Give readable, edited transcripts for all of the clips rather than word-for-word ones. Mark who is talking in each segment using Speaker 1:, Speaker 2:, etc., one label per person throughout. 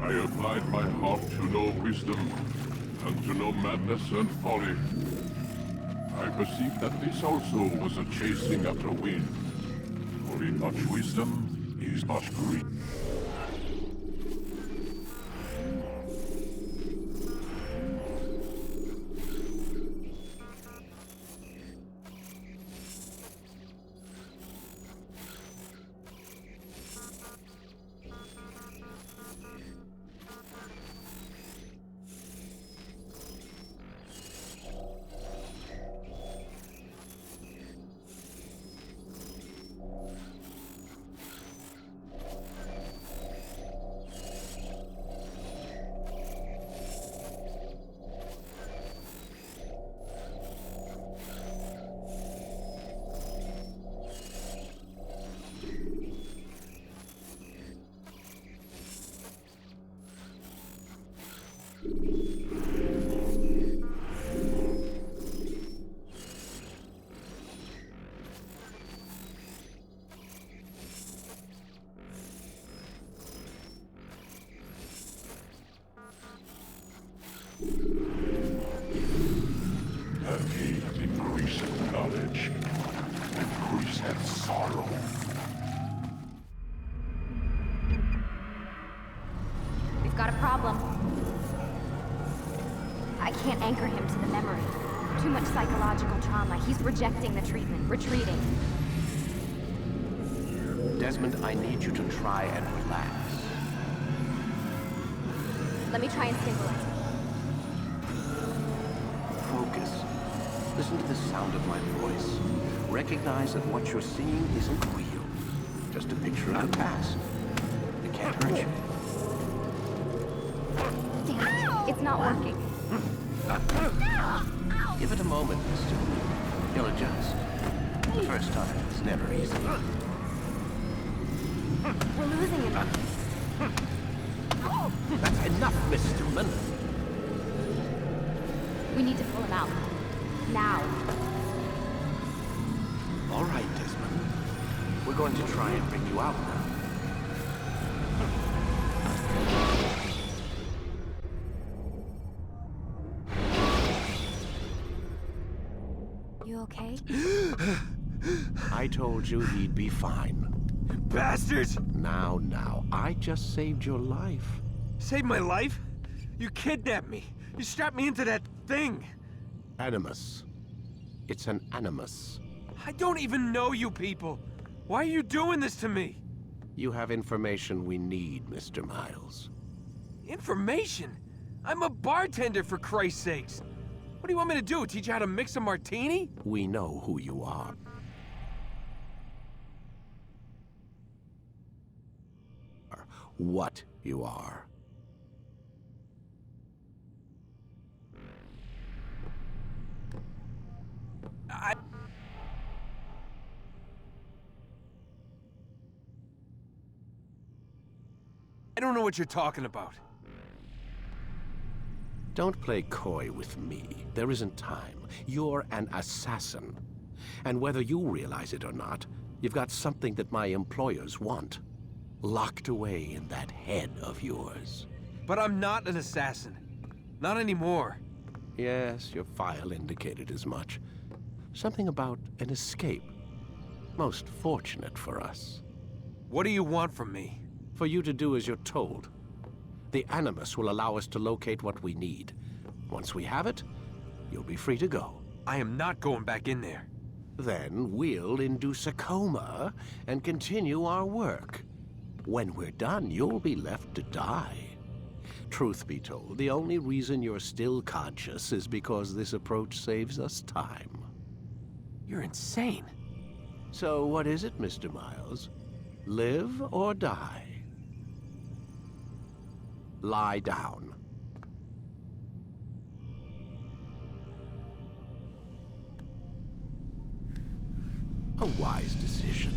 Speaker 1: I applied my heart to know wisdom, and to know madness and folly. I perceived that this also was a chasing after wind. For in much wisdom is much grief. Knowledge, increaseth sorrow.
Speaker 2: We've got a problem. I can't anchor him to the memory. Too much psychological trauma. He's rejecting the treatment, retreating.
Speaker 3: Desmond, I need you to try and relax.
Speaker 2: Let me try and stabilize him.
Speaker 3: Focus. Listen to the sound of my voice. Recognize that what you're seeing isn't real. Just a picture of the past. It can't hurt you.
Speaker 2: It's not working.
Speaker 3: Give it a moment, mister. He'll adjust. The first time is never easy.
Speaker 2: We're losing him.
Speaker 3: That's enough, Miss Stillman.
Speaker 2: We need to pull him out. Now.
Speaker 3: All right, Desmond. We're going to try and bring you out now.
Speaker 2: You okay?
Speaker 3: I told you he'd be fine.
Speaker 4: Bastards!
Speaker 3: Now, I just saved your life.
Speaker 4: Saved my life? You kidnapped me. You strapped me into that thing.
Speaker 3: Animus. It's an animus.
Speaker 4: I don't even know you people. Why are you doing this to me?
Speaker 3: You have information we need, Mr. Miles.
Speaker 4: Information? I'm a bartender, for Christ's sakes. What do you want me to do? Teach you how to mix a martini?
Speaker 3: We know who you are. What you are.
Speaker 4: I don't know what you're talking about.
Speaker 3: Don't play coy with me. There isn't time. You're an assassin. And whether you realize it or not, you've got something that my employers want. Locked away in that head of yours.
Speaker 4: But I'm not an assassin. Not anymore.
Speaker 3: Yes, your file indicated as much. Something about an escape. Most fortunate for us.
Speaker 4: What do you want from me?
Speaker 3: For you to do as you're told. The Animus will allow us to locate what we need. Once we have it, you'll be free to go.
Speaker 4: I am not going back in there.
Speaker 3: Then we'll induce a coma and continue our work. When we're done, you'll be left to die. Truth be told, the only reason you're still conscious is because this approach saves us time.
Speaker 4: You're insane.
Speaker 3: So what is it, Mr. Miles? Live or die? Lie down. A wise decision.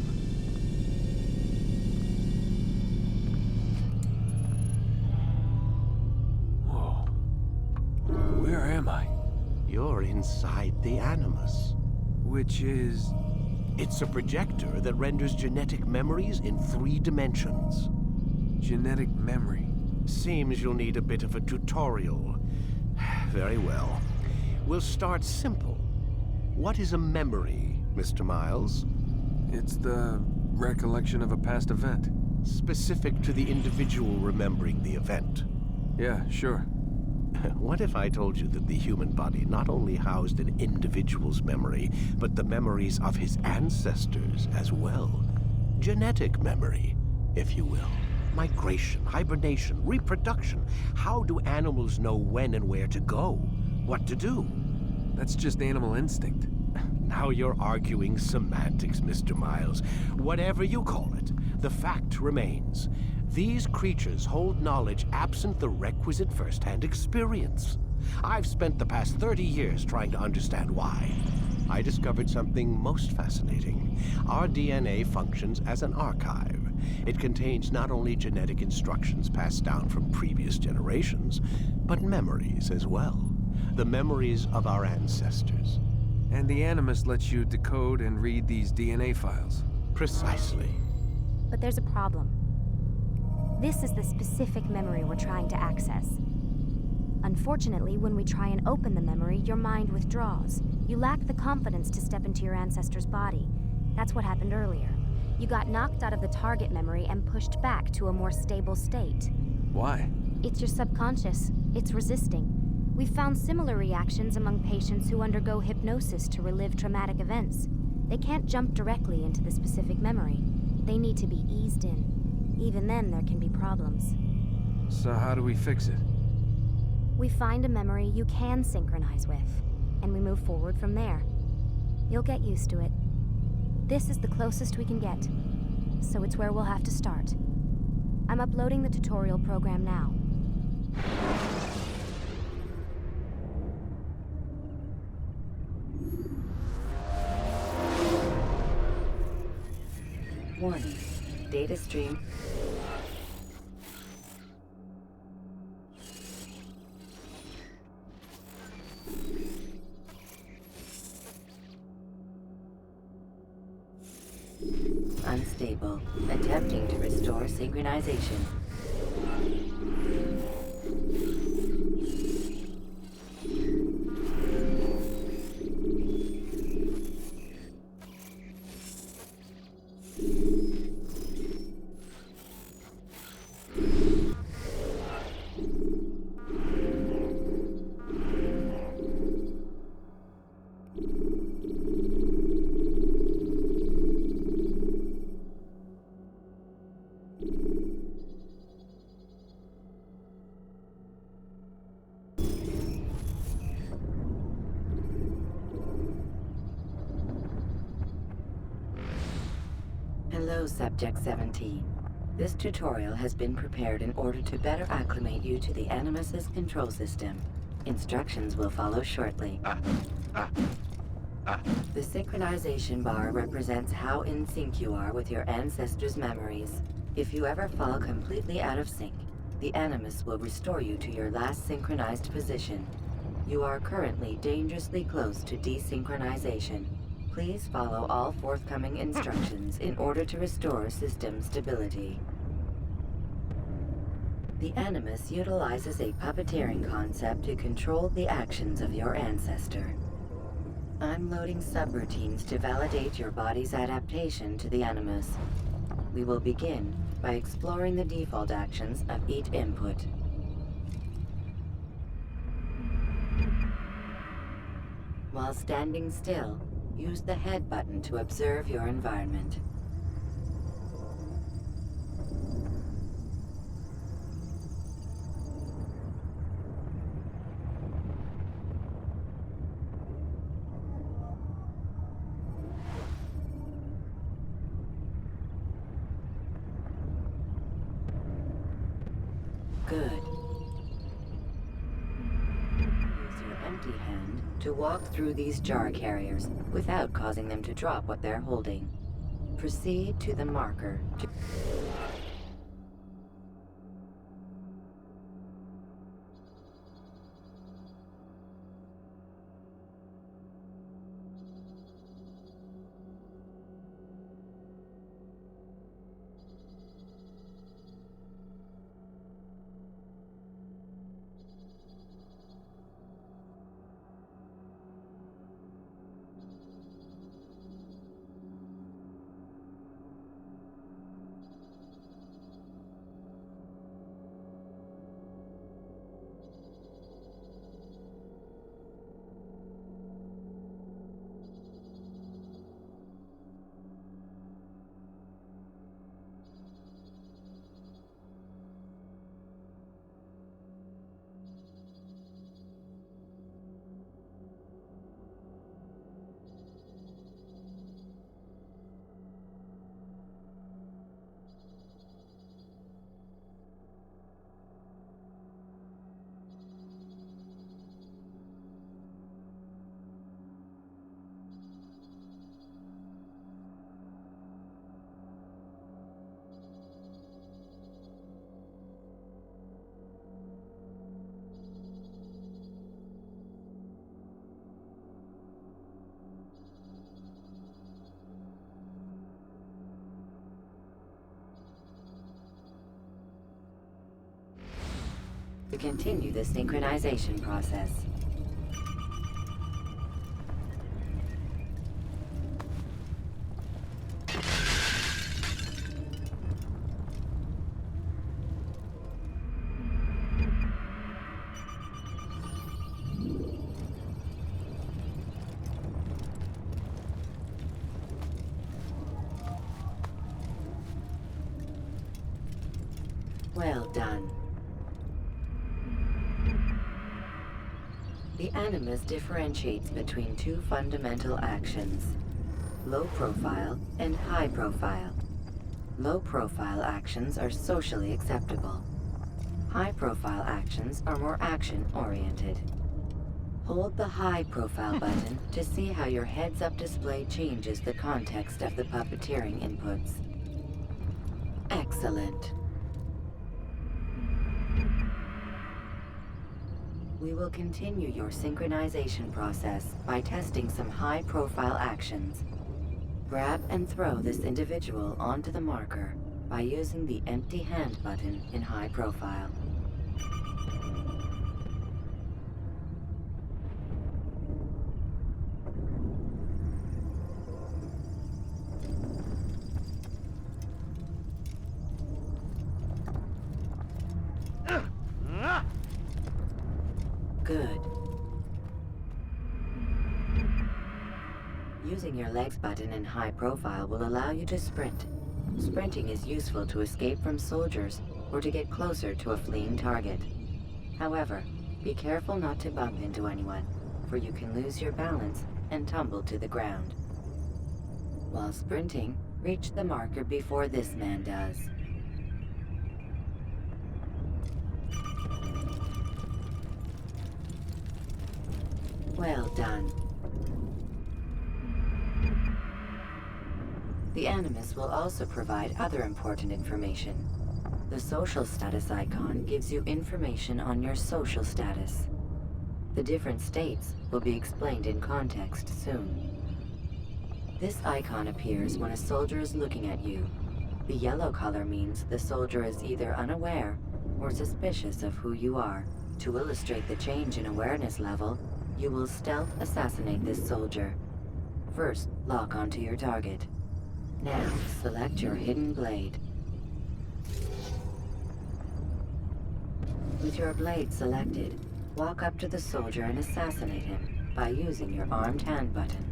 Speaker 4: Whoa. Where am I?
Speaker 3: You're inside the Animus.
Speaker 4: Which is...
Speaker 3: It's a projector that renders genetic memories in 3 dimensions.
Speaker 4: genetic memory.
Speaker 3: Seems you'll need a bit of a tutorial. Very well. We'll start simple. What is a memory, Mr. Miles?
Speaker 4: It's the recollection of a past event.
Speaker 3: Specific to the individual remembering the event.
Speaker 4: Yeah, sure.
Speaker 3: What if I told you that the human body not only housed an individual's memory, but the memories of his ancestors as well? Genetic memory, if you will. Migration, hibernation, reproduction. How do animals know when and where to go? What to do?
Speaker 4: That's just animal instinct.
Speaker 3: Now you're arguing semantics, Mr. Miles. Whatever you call it, the fact remains. These creatures hold knowledge absent the requisite first-hand experience. I've spent the past 30 years trying to understand why. I discovered something most fascinating. Our DNA functions as an archive. It contains not only genetic instructions passed down from previous generations, but memories as well. The memories of our ancestors.
Speaker 4: And the Animus lets you decode and read these DNA files.
Speaker 3: Precisely.
Speaker 2: But there's a problem. This is the specific memory we're trying to access. Unfortunately, when we try and open the memory, your mind withdraws. You lack the confidence to step into your ancestor's body. That's what happened earlier. You got knocked out of the target memory and pushed back to a more stable state.
Speaker 4: Why?
Speaker 2: It's your subconscious. It's resisting. We've found similar reactions among patients who undergo hypnosis to relive traumatic events. They can't jump directly into the specific memory. They need to be eased in. Even then, there can be problems.
Speaker 4: So how do we fix it?
Speaker 2: We find a memory you can synchronize with, and we move forward from there. You'll get used to it. This is the closest we can get, so it's where we'll have to start. I'm uploading the tutorial program now.
Speaker 5: Warning. Data stream. Unstable. Attempting to restore synchronization. Hello, Subject 17. This tutorial has been prepared in order to better acclimate you to the Animus's control system. Instructions will follow shortly. The synchronization bar represents how in sync you are with your ancestors' memories. If you ever fall completely out of sync, the Animus will restore you to your last synchronized position. You are currently dangerously close to desynchronization. Please follow all forthcoming instructions in order to restore system stability. The Animus utilizes a puppeteering concept to control the actions of your ancestor. I'm loading subroutines to validate your body's adaptation to the Animus. We will begin by exploring the default actions of each input. While standing still, use the head button to observe your environment. Good. Use your empty hand to walk through these jar carriers without causing them to drop what they're holding. Proceed to the marker to... to continue the synchronization process. Well done. The Animus differentiates between two fundamental actions: low profile and high profile. Low profile actions are socially acceptable. High profile actions are more action-oriented. Hold the high profile button to see how your heads-up display changes the context of the puppeteering inputs. Excellent. We will continue your synchronization process by testing some high-profile actions. Grab and throw this individual onto the marker by using the empty hand button in high profile. Good. Using your legs button in high profile will allow you to sprint. Sprinting is useful to escape from soldiers or to get closer to a fleeing target. However, be careful not to bump into anyone, for you can lose your balance and tumble to the ground. While sprinting, reach the marker before this man does. Well done. The Animus will also provide other important information. The social status icon gives you information on your social status. The different states will be explained in context soon. This icon appears when a soldier is looking at you. The yellow color means the soldier is either unaware or suspicious of who you are. To illustrate the change in awareness level, you will stealth assassinate this soldier. First, lock onto your target. Now, select your hidden blade. With your blade selected, walk up to the soldier and assassinate him by using your armed hand button.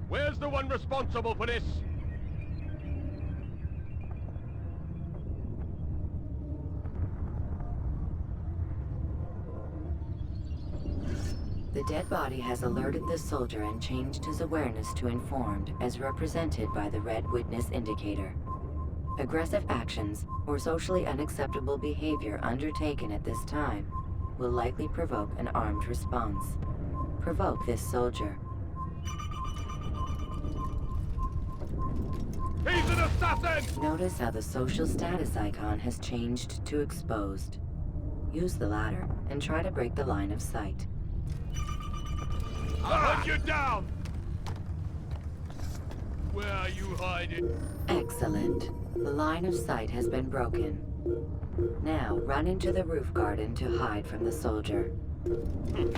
Speaker 3: Where's the one responsible for this?
Speaker 5: The dead body has alerted the soldier and changed his awareness to informed, as represented by the red witness indicator. Aggressive actions or socially unacceptable behavior undertaken at this time will likely provoke an armed response. Provoke this soldier.
Speaker 3: He's an assassin!
Speaker 5: Notice how the social status icon has changed to exposed. Use the ladder and try to break the line of sight.
Speaker 3: I'll hunt you down! Where are you hiding?
Speaker 5: Excellent. The line of sight has been broken. Now run into the roof garden to hide from the soldier. Good.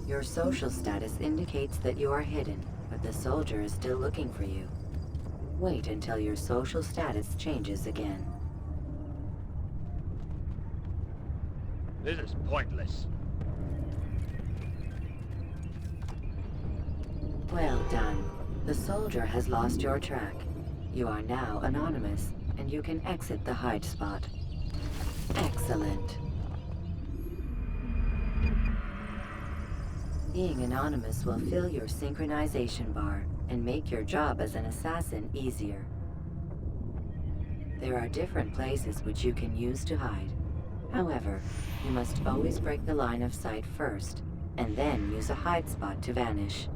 Speaker 5: Your social status indicates that you are hidden, but the soldier is still looking for you. Wait until your social status changes again.
Speaker 3: This is pointless.
Speaker 5: Well done. The soldier has lost your track. You are now anonymous, and you can exit the hide spot. Excellent. Being anonymous will fill your synchronization bar and make your job as an assassin easier. There are different places which you can use to hide. However, you must always break the line of sight first, and then use a hide spot to vanish.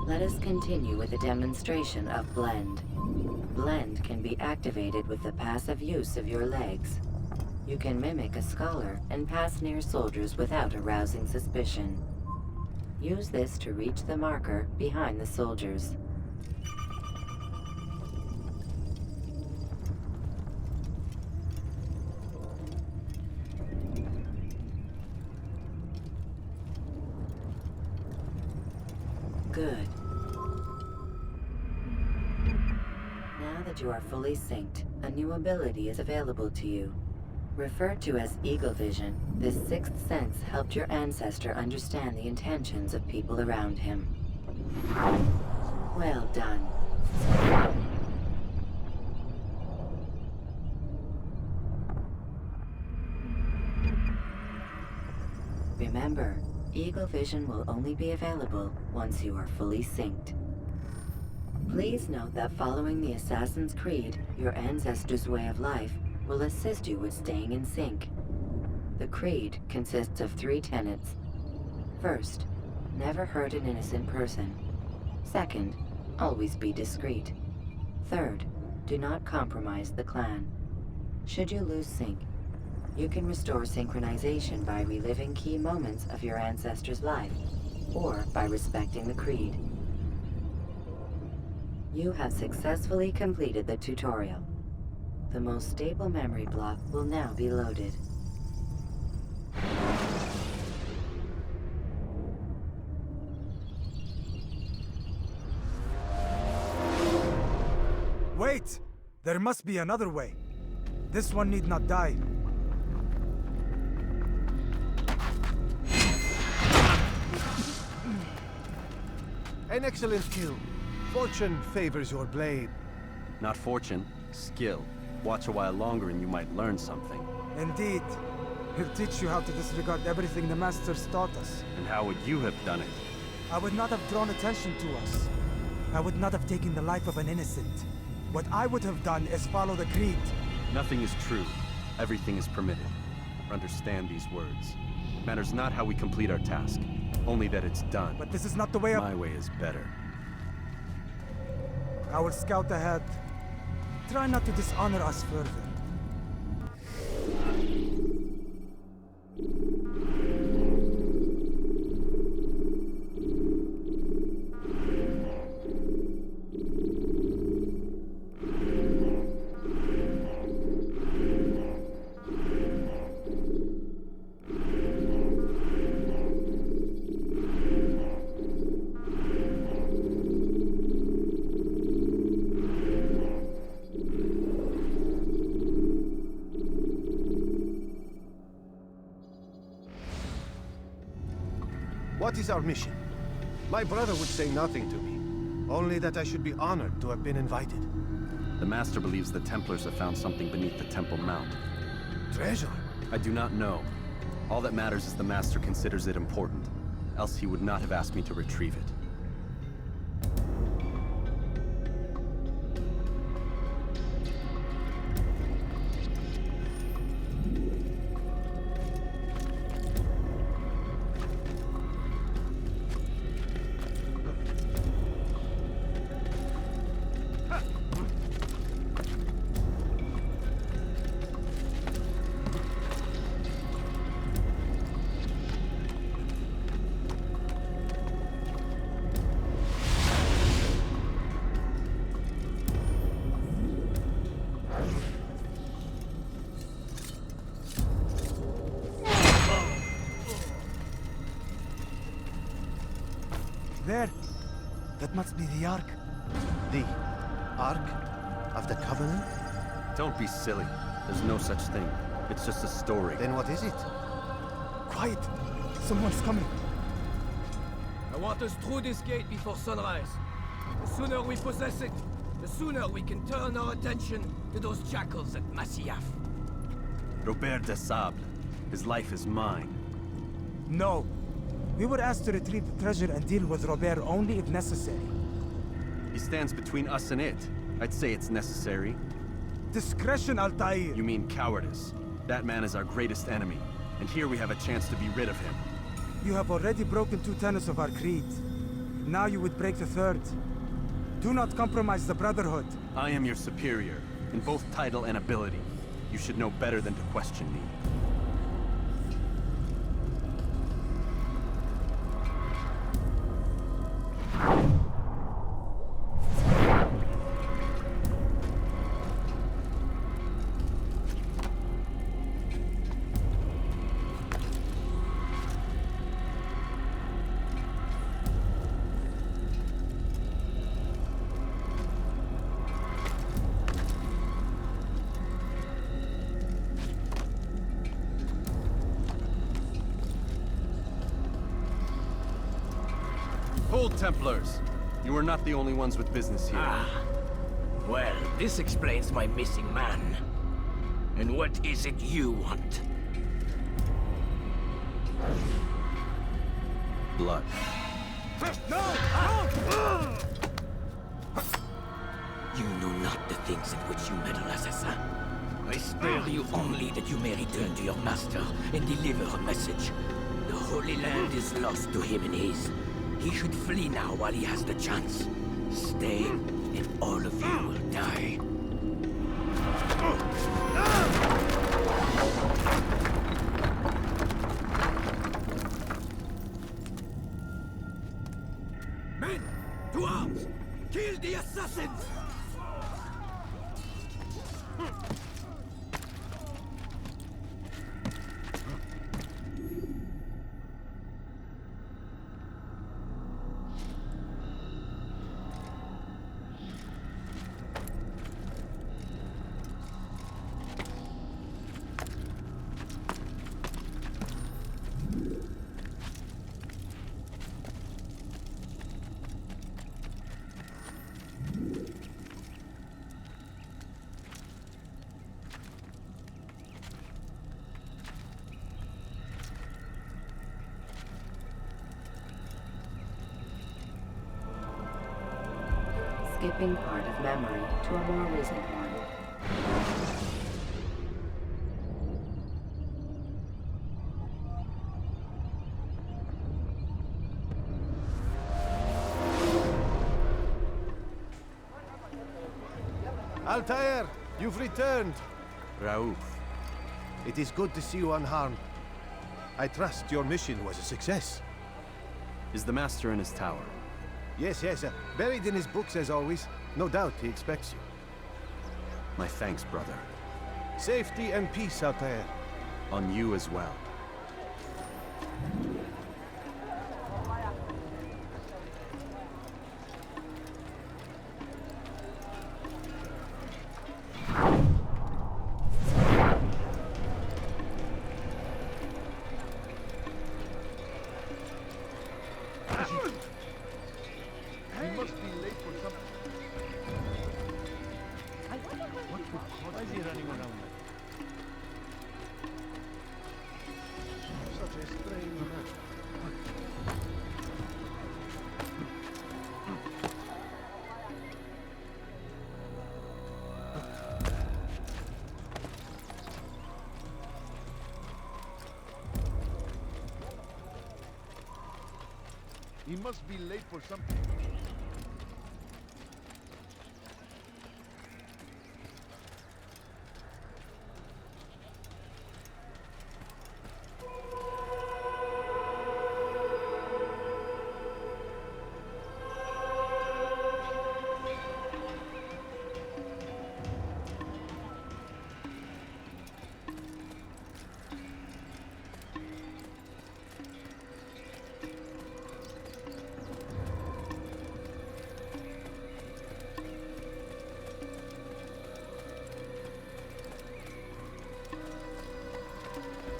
Speaker 5: Let us continue with a demonstration of Blend. Blend can be activated with the passive use of your legs. You can mimic a scholar and pass near soldiers without arousing suspicion. Use this to reach the marker behind the soldiers. Good. Now that you are fully synced, a new ability is available to you. Referred to as Eagle Vision, this sixth sense helped your ancestor understand the intentions of people around him. Well done. Remember, Eagle Vision will only be available once you are fully synced. Please note that following the Assassin's Creed, your ancestors' way of life will assist you with staying in sync. The Creed consists of 3 tenets. First, never hurt an innocent person. Second, always be discreet. Third, do not compromise the clan. Should you lose sync, you can restore synchronization by reliving key moments of your ancestor's life, or by respecting the Creed. You have successfully completed the tutorial. The most stable memory block will now be loaded.
Speaker 6: Wait! There must be another way. This one need not die.
Speaker 3: An excellent kill. Fortune favors your blade.
Speaker 7: Not fortune, skill. Watch a while longer and you might learn something.
Speaker 6: Indeed. He'll teach you how to disregard everything the Masters taught us.
Speaker 7: And how would you have done it?
Speaker 6: I would not have drawn attention to us. I would not have taken the life of an innocent. What I would have done is follow the Creed.
Speaker 7: Nothing is true. Everything is permitted. Understand these words. It matters not how we complete our task, only that it's done.
Speaker 6: But this is not the way of...
Speaker 7: My way is better.
Speaker 6: I will scout ahead. Try not to dishonor us further.
Speaker 3: What is our mission? My brother would say nothing to me. Only that I should be honored to have been invited.
Speaker 7: The Master believes the Templars have found something beneath the Temple Mount.
Speaker 3: Treasure?
Speaker 7: I do not know. All that matters is the Master considers it important. Else he would not have asked me to retrieve it.
Speaker 6: There! That must be the Ark.
Speaker 3: The Ark of the Covenant?
Speaker 7: Don't be silly. There's no such thing. It's just a story.
Speaker 3: Then what is it?
Speaker 6: Quiet! Someone's coming.
Speaker 8: I want us through this gate before sunrise. The sooner we possess it, the sooner we can turn our attention to those jackals at Masyaf.
Speaker 7: Robert de Sable. His life is mine.
Speaker 6: No. We were asked to retrieve the treasure and deal with Robert only if necessary.
Speaker 7: He stands between us and it. I'd say it's necessary.
Speaker 6: Discretion, Altair!
Speaker 7: You mean cowardice. That man is our greatest enemy, and here we have a chance to be rid of him.
Speaker 6: You have already broken 2 tenets of our creed. Now you would break the 3rd. Do not compromise the Brotherhood.
Speaker 7: I am your superior, in both title and ability. You should know better than to question me. Hold, Templars! You are not the only ones with business here.
Speaker 8: Well, this explains my missing man. And what is it you want?
Speaker 7: Blood.
Speaker 8: You know not the things in which you meddle, assassin. I spare you only that you may return to your master and deliver a message. The Holy Land is lost to him and his. He should flee now while he has the chance. Stay, and all of you will die. Men, to arms! Kill the assassins!
Speaker 5: Skipping part of memory to a more recent one.
Speaker 3: Altair, you've returned.
Speaker 7: Raouf.
Speaker 3: It is good to see you unharmed. I trust your mission was a success.
Speaker 7: Is the Master in his tower?
Speaker 3: Yes, buried in his books as always. No doubt he expects you.
Speaker 7: My thanks, brother.
Speaker 3: Safety and peace, Altair.
Speaker 7: On you as well.
Speaker 9: He must be late for something.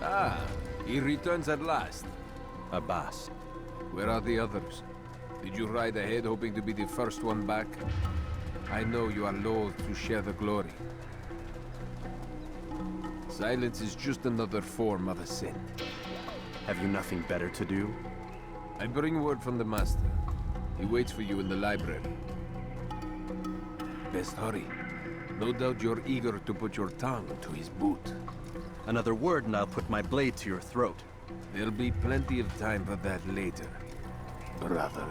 Speaker 4: Ah, he returns at last.
Speaker 7: Abbas.
Speaker 4: Where are the others? Did you ride ahead hoping to be the first one back? I know you are loath to share the glory. Silence is just another form of a sin.
Speaker 7: Have you nothing better to do?
Speaker 4: I bring word from the Master. He waits for you in the library. Best hurry. No doubt you're eager to put your tongue to his boot.
Speaker 7: Another word and I'll put my blade to your throat.
Speaker 4: There'll be plenty of time for that later, brother.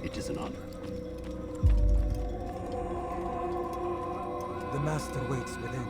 Speaker 7: It is an honor.
Speaker 6: The Master waits within.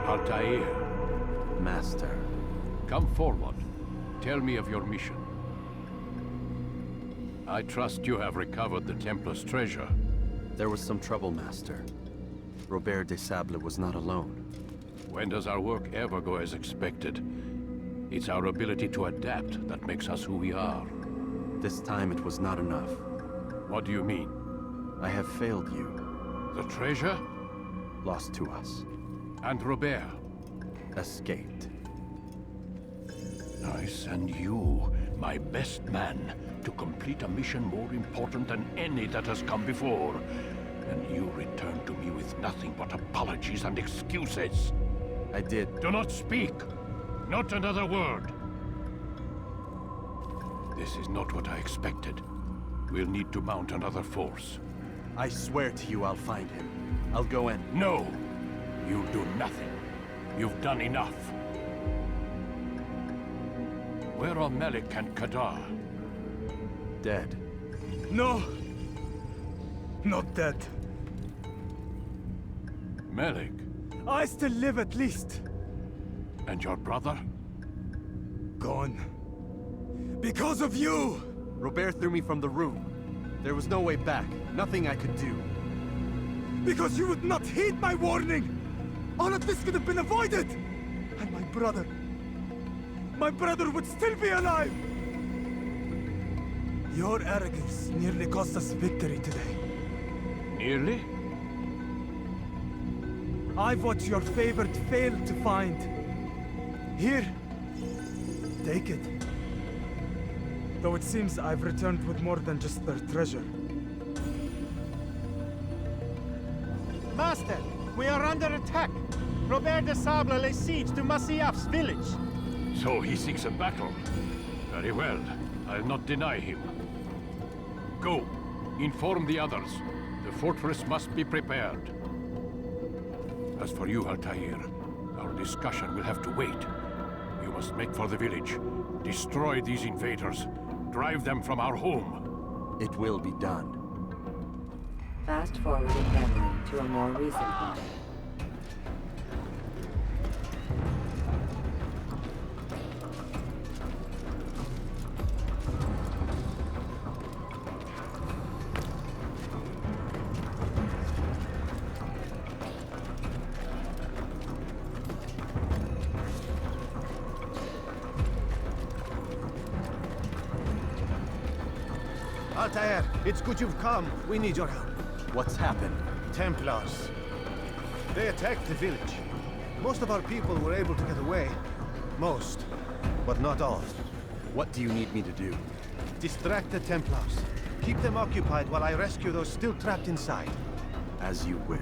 Speaker 3: Altair,
Speaker 7: Master.
Speaker 3: come forward. Tell me of your mission. I trust you have recovered the Templar's treasure.
Speaker 7: There was some trouble, Master. Robert de Sable was not alone.
Speaker 3: When does our work ever go as expected? It's our ability to adapt that makes us who we are.
Speaker 7: This time it was not enough.
Speaker 3: What do you mean?
Speaker 7: I have failed you.
Speaker 3: The treasure?
Speaker 7: Lost to us.
Speaker 3: And Robert?
Speaker 7: Escaped.
Speaker 3: I send you, my best man, to complete a mission more important than any that has come before. And you return to me with nothing but apologies and excuses.
Speaker 7: I did.
Speaker 3: Do not speak! Not another word! This is not what I expected. We'll need to mount another force.
Speaker 7: I swear to you I'll find him. I'll go in.
Speaker 3: No! You do nothing. You've done enough. Where are Melik and Kadar?
Speaker 7: Dead.
Speaker 6: No! Not dead.
Speaker 3: Melik?
Speaker 6: I still live at least.
Speaker 3: And your brother?
Speaker 6: Gone. Because of you!
Speaker 7: Robert threw me from the room. There was no way back. Nothing I could do.
Speaker 6: Because you would not heed my warning! All of this could have been avoided! And my brother would still be alive! Your arrogance nearly cost us victory today.
Speaker 3: Nearly?
Speaker 6: I've what your favorite failed to find. Here, take it. Though it seems I've returned with more than just their treasure.
Speaker 10: Master, we are under attack. Robert de Sable lays siege to Masyaf's village.
Speaker 3: So he seeks a battle. Very well. I'll not deny him. Go. Inform the others. The fortress must be prepared. As for you, Altair, our discussion will have to wait. You must make for the village. Destroy these invaders. Drive them from our home.
Speaker 7: It will be done.
Speaker 5: Fast forwarding memory to a more recent one.
Speaker 10: Altair, it's good you've come. We need your help.
Speaker 7: What's happened?
Speaker 10: Templars. They attacked the village. Most of our people were able to get away. Most, but not all.
Speaker 7: What do you need me to do?
Speaker 10: Distract the Templars. Keep them occupied while I rescue those still trapped inside.
Speaker 7: As you wish.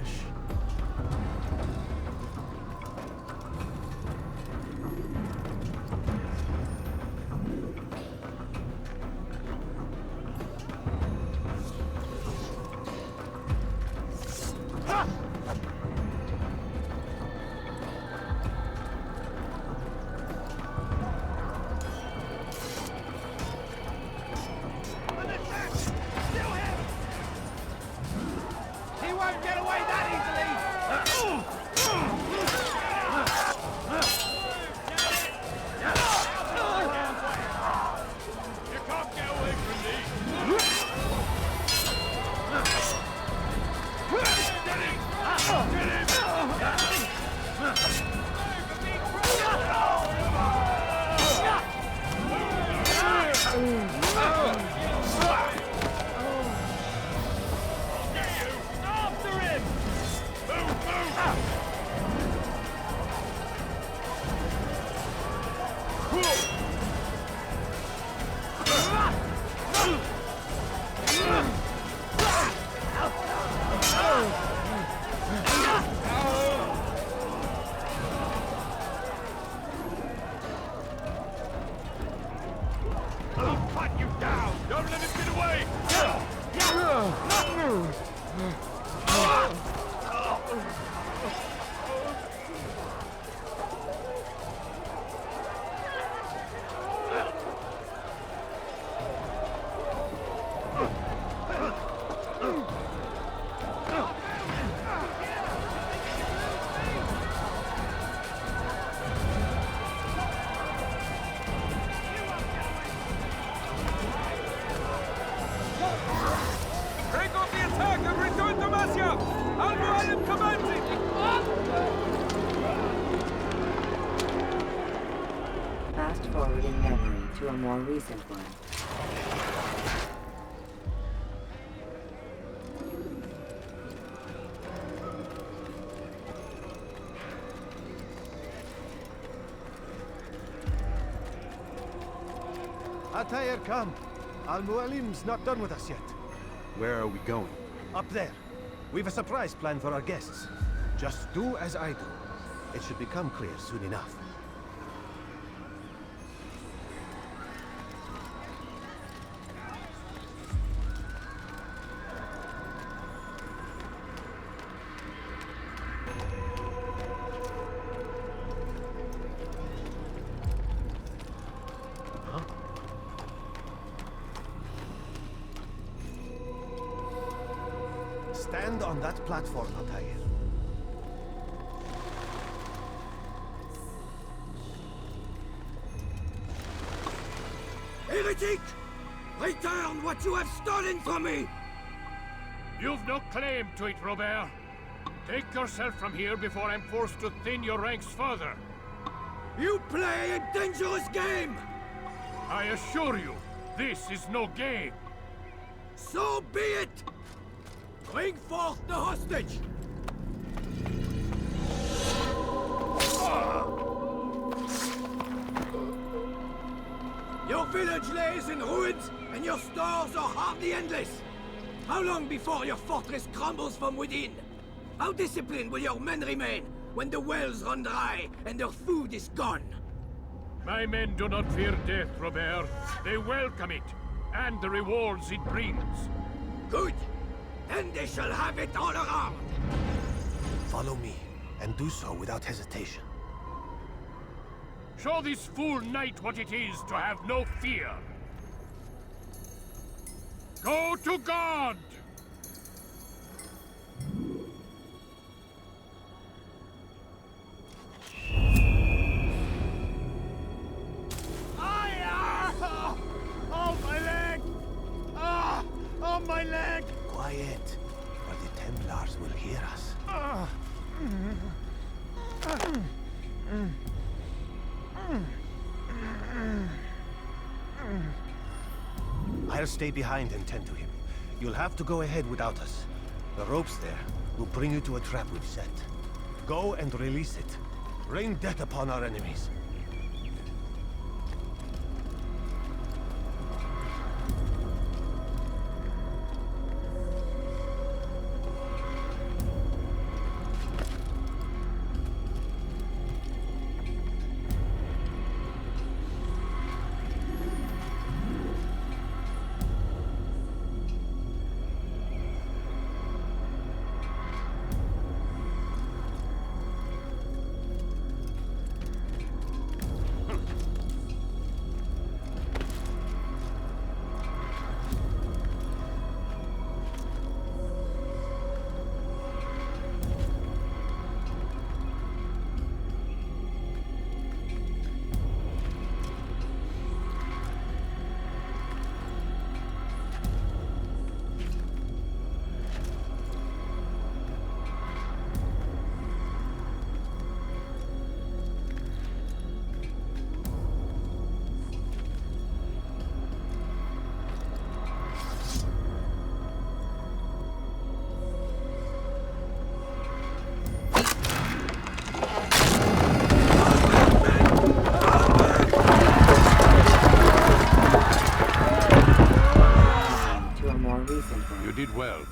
Speaker 5: forwarding memory to a more recent one.
Speaker 10: Altair, come. Al-Mualim's not done with us yet.
Speaker 7: Where are we going?
Speaker 10: Up there. We've a surprise plan for our guests. Just do as I do. It should become clear soon enough. Stand on that platform, Altair.
Speaker 8: Heretic! Return what you have stolen from me!
Speaker 11: You've no claim to it, Robert. Take yourself from here before I'm forced to thin your ranks further.
Speaker 8: You play a dangerous game!
Speaker 11: I assure you, this is no game.
Speaker 8: So be it! Bring forth the hostage! Your village lays in ruins, and your stores are hardly endless. How long before your fortress crumbles from within? How disciplined will your men remain when the wells run dry and their food is gone?
Speaker 11: My men do not fear death, Robert. They welcome it, and the rewards it brings.
Speaker 8: Good. Then they shall have it all around.
Speaker 10: Follow me, and do so without hesitation.
Speaker 11: Show this fool knight what it is to have no fear. Go to God!
Speaker 10: Oh, my leg! Oh, my leg! Quiet, or the Templars will hear us. I'll stay behind and tend to him. You'll have to go ahead without us. The ropes there will bring you to a trap we've set. Go and release it. Rain death upon our enemies.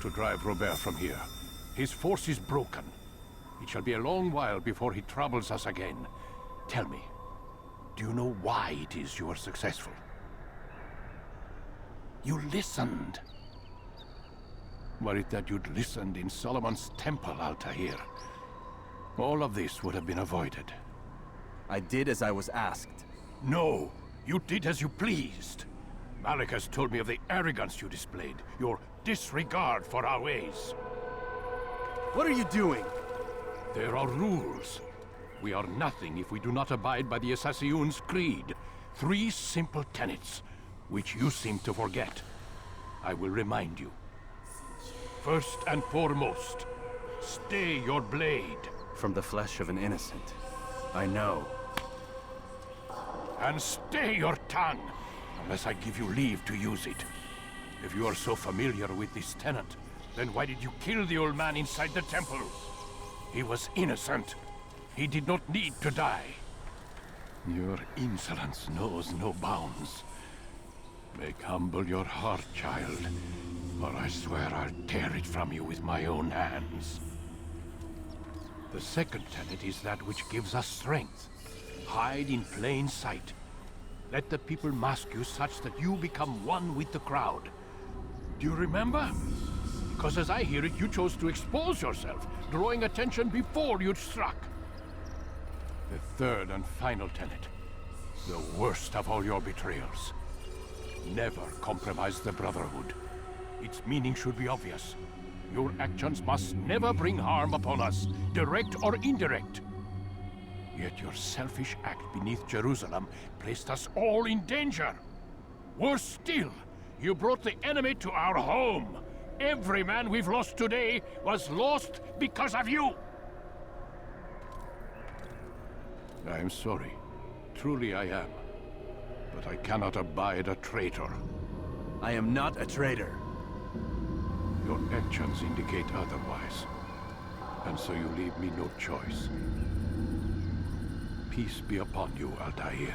Speaker 11: To drive Robert from here. His force is broken. It shall be a long while before he troubles us again. Tell me, do you know why it is you are successful? You listened. Were it that you'd listened in Solomon's temple, Altair, all of this would have been avoided.
Speaker 7: I did as I was asked.
Speaker 11: No, you did as you pleased. Malik has told me of the arrogance you displayed, your disregard for our ways.
Speaker 7: What are you doing?
Speaker 11: There are rules. We are nothing if we do not abide by the Assassin's creed. 3 simple tenets, which you seem to forget. I will remind you. First and foremost, stay your blade.
Speaker 7: From the flesh of an innocent. I know.
Speaker 11: And stay your tongue, unless I give you leave to use it. If you are so familiar with this tenant, then why did you kill the old man inside the temple? He was innocent. He did not need to die. Your insolence knows no bounds. Make humble your heart, child, or I swear I'll tear it from you with my own hands. The second tenet is that which gives us strength. Hide in plain sight. Let the people mask you such that you become one with the crowd. Do you remember? Because as I hear it, you chose to expose yourself, drawing attention before you'd struck. The third and final tenet. The worst of all your betrayals. Never compromise the Brotherhood. Its meaning should be obvious. Your actions must never bring harm upon us, direct or indirect. Yet your selfish act beneath Jerusalem placed us all in danger. Worse still, you brought the enemy to our home. Every man we've lost today was lost because of you. I am sorry. Truly I am. But I cannot abide a traitor.
Speaker 7: I am not a traitor.
Speaker 11: Your actions indicate otherwise. And so you leave me no choice. Peace be upon you, Altair.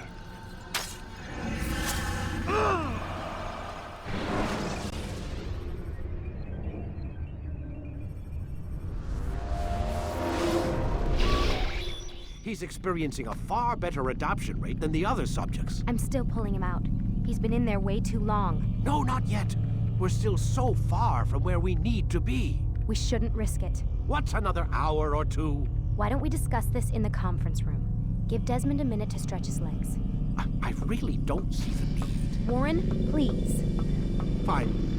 Speaker 3: He's experiencing a far better adoption rate than the other subjects.
Speaker 2: I'm still pulling him out. He's been in there way too long.
Speaker 3: No, not yet. We're still so far from where we need to be.
Speaker 2: We shouldn't risk it.
Speaker 3: What's another hour or two?
Speaker 2: Why don't we discuss this in the conference room? Give Desmond a minute to stretch his legs.
Speaker 3: I really don't see the need.
Speaker 2: Warren, please.
Speaker 3: Fine.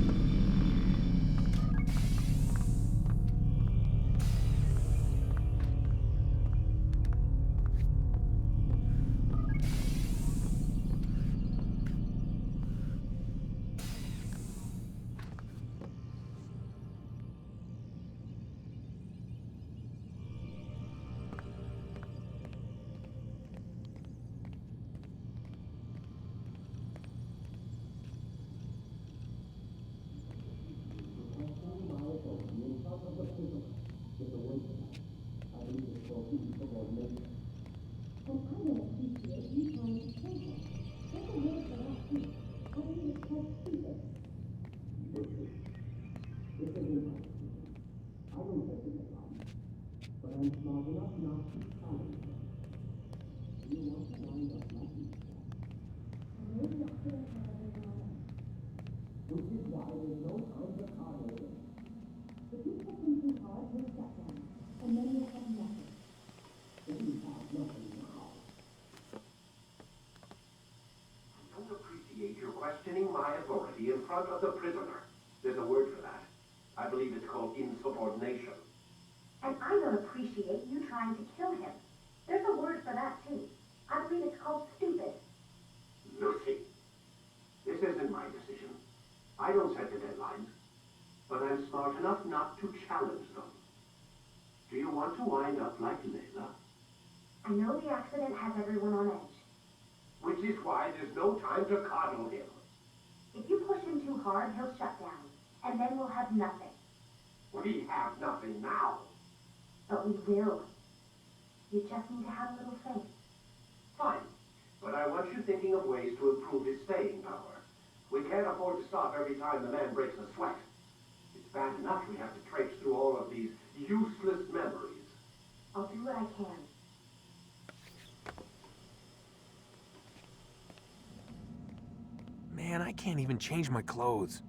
Speaker 12: You're questioning my authority in front of the prisoner. There's a word for that. I believe it's called insubordination.
Speaker 13: And I don't appreciate you trying to kill him. There's a word for that, too. I believe it's called stupid.
Speaker 12: Lucy, this isn't my decision. I don't set the deadlines. But I'm smart enough not to challenge them. Do you want to wind up like Layla?
Speaker 13: I know the accident has everyone on edge.
Speaker 12: Which is why there's no time to coddle him.
Speaker 13: If you push him too hard, he'll shut down. And then we'll have nothing.
Speaker 12: We have nothing now.
Speaker 13: But we will. You just need to have a little faith.
Speaker 12: Fine. But I want you thinking of ways to improve his staying power. We can't afford to stop every time the man breaks a sweat. It's bad enough we have to traipse through all of these useless memories.
Speaker 13: I'll do what I can.
Speaker 4: Man, I can't even change my clothes.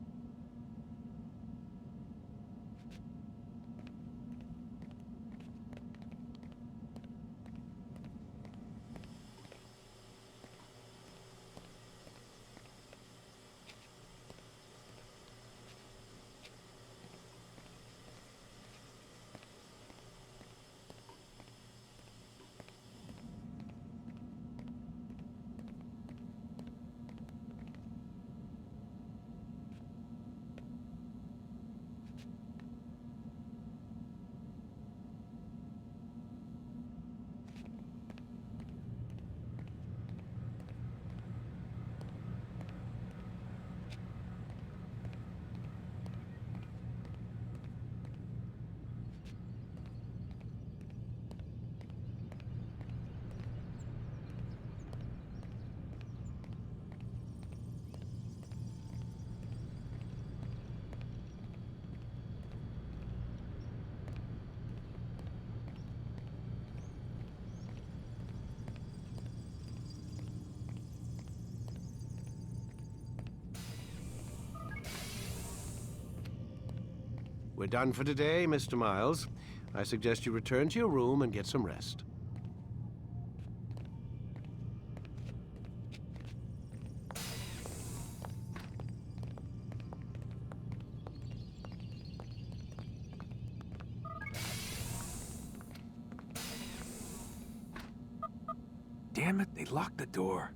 Speaker 3: We're done for today, Mr. Miles. I suggest you return to your room and get some rest.
Speaker 4: Damn it, they locked the door.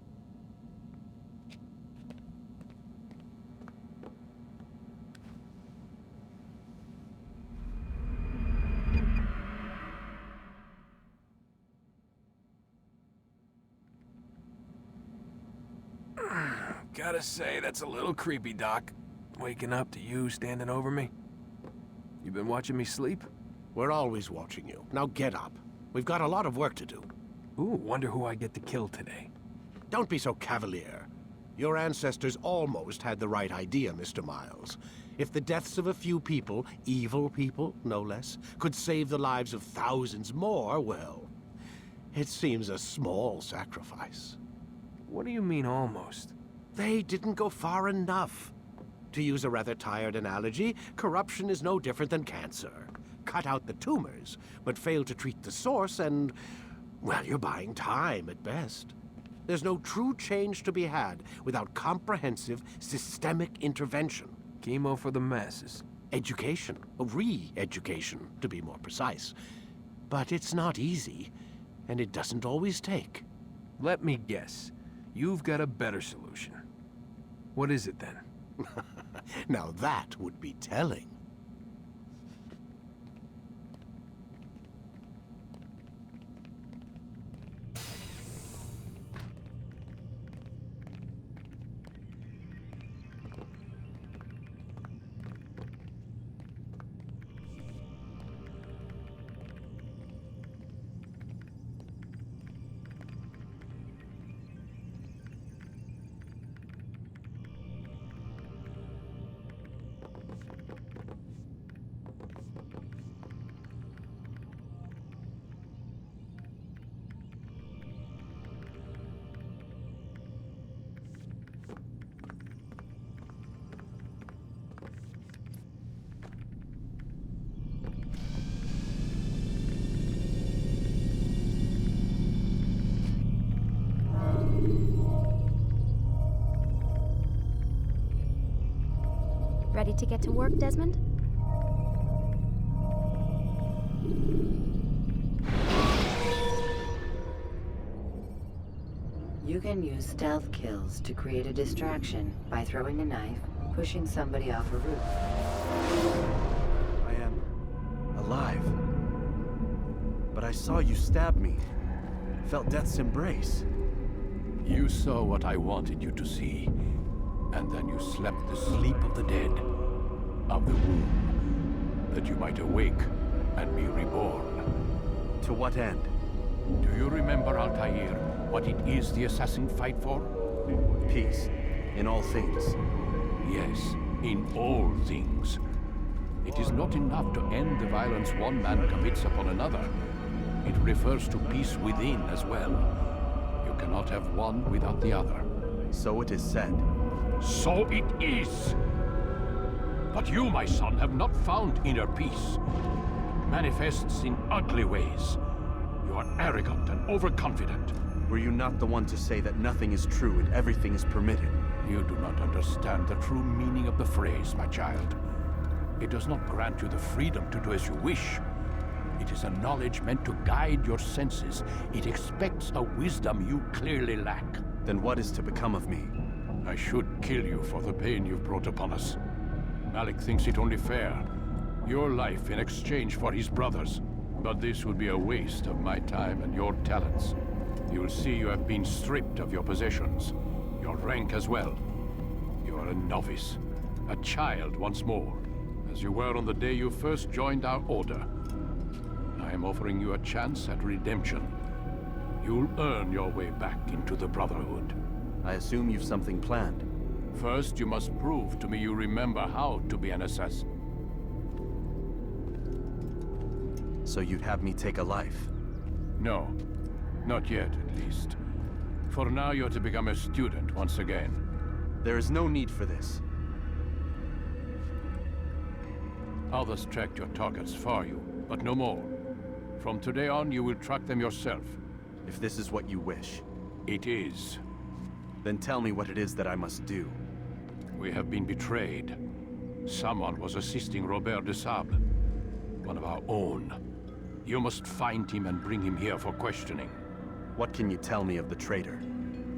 Speaker 4: Gotta say, that's a little creepy, Doc. Waking up to you standing over me. You been watching me sleep?
Speaker 3: We're always watching you. Now get up. We've got a lot of work to do.
Speaker 4: Ooh, wonder who I get to kill today.
Speaker 3: Don't be so cavalier. Your ancestors almost had the right idea, Mr. Miles. If the deaths of a few people, evil people, no less, could save the lives of thousands more, well, it seems a small sacrifice.
Speaker 4: What do you mean, almost?
Speaker 3: They didn't go far enough. To use a rather tired analogy, corruption is no different than cancer. Cut out the tumors, but fail to treat the source and, well, you're buying time at best. There's no true change to be had without comprehensive, systemic intervention.
Speaker 4: Chemo for the masses.
Speaker 3: Education, re-education, to be more precise. But it's not easy, and it doesn't always take.
Speaker 4: Let me guess. You've got a better solution. What is it, then?
Speaker 3: Now that would be telling.
Speaker 2: Ready to get to work, Desmond?
Speaker 5: You can use stealth kills to create a distraction by throwing a knife, pushing somebody off a roof.
Speaker 7: I am alive. But I saw you stab me. Felt death's embrace.
Speaker 11: You saw what I wanted you to see. And then you slept the sleep of the dead, of the womb, that you might awake and be reborn.
Speaker 7: To what end?
Speaker 11: Do you remember, Altair, what it is the assassins fight for?
Speaker 7: Peace, in all things.
Speaker 11: Yes, in all things. It is not enough to end the violence one man commits upon another. It refers to peace within as well. You cannot have one without the other.
Speaker 7: So it is said.
Speaker 11: So it is. But you, my son, have not found inner peace. It manifests in ugly ways. You are arrogant and overconfident.
Speaker 7: Were you not the one to say that nothing is true and everything is permitted?
Speaker 11: You do not understand the true meaning of the phrase, my child. It does not grant you the freedom to do as you wish. It is a knowledge meant to guide your senses. It expects a wisdom you clearly lack.
Speaker 7: Then what is to become of me?
Speaker 11: I should kill you for the pain you've brought upon us. Malik thinks it only fair. Your life in exchange for his brother's. But this would be a waste of my time and your talents. You'll see you have been stripped of your possessions. Your rank as well. You are a novice. A child once more. As you were on the day you first joined our order. I am offering you a chance at redemption. You'll earn your way back into the Brotherhood.
Speaker 7: I assume you've something planned.
Speaker 11: First, you must prove to me you remember how to be an assassin.
Speaker 7: So you'd have me take a life?
Speaker 11: No. Not yet, at least. For now, you're to become a student once again.
Speaker 7: There is no need for this.
Speaker 11: Others tracked your targets for you, but no more. From today on, you will track them yourself.
Speaker 7: If this is what you wish.
Speaker 11: It is.
Speaker 7: Then tell me what it is that I must do.
Speaker 11: We have been betrayed. Someone was assisting Robert de Sable, one of our own. You must find him and bring him here for questioning.
Speaker 7: What can you tell me of the traitor?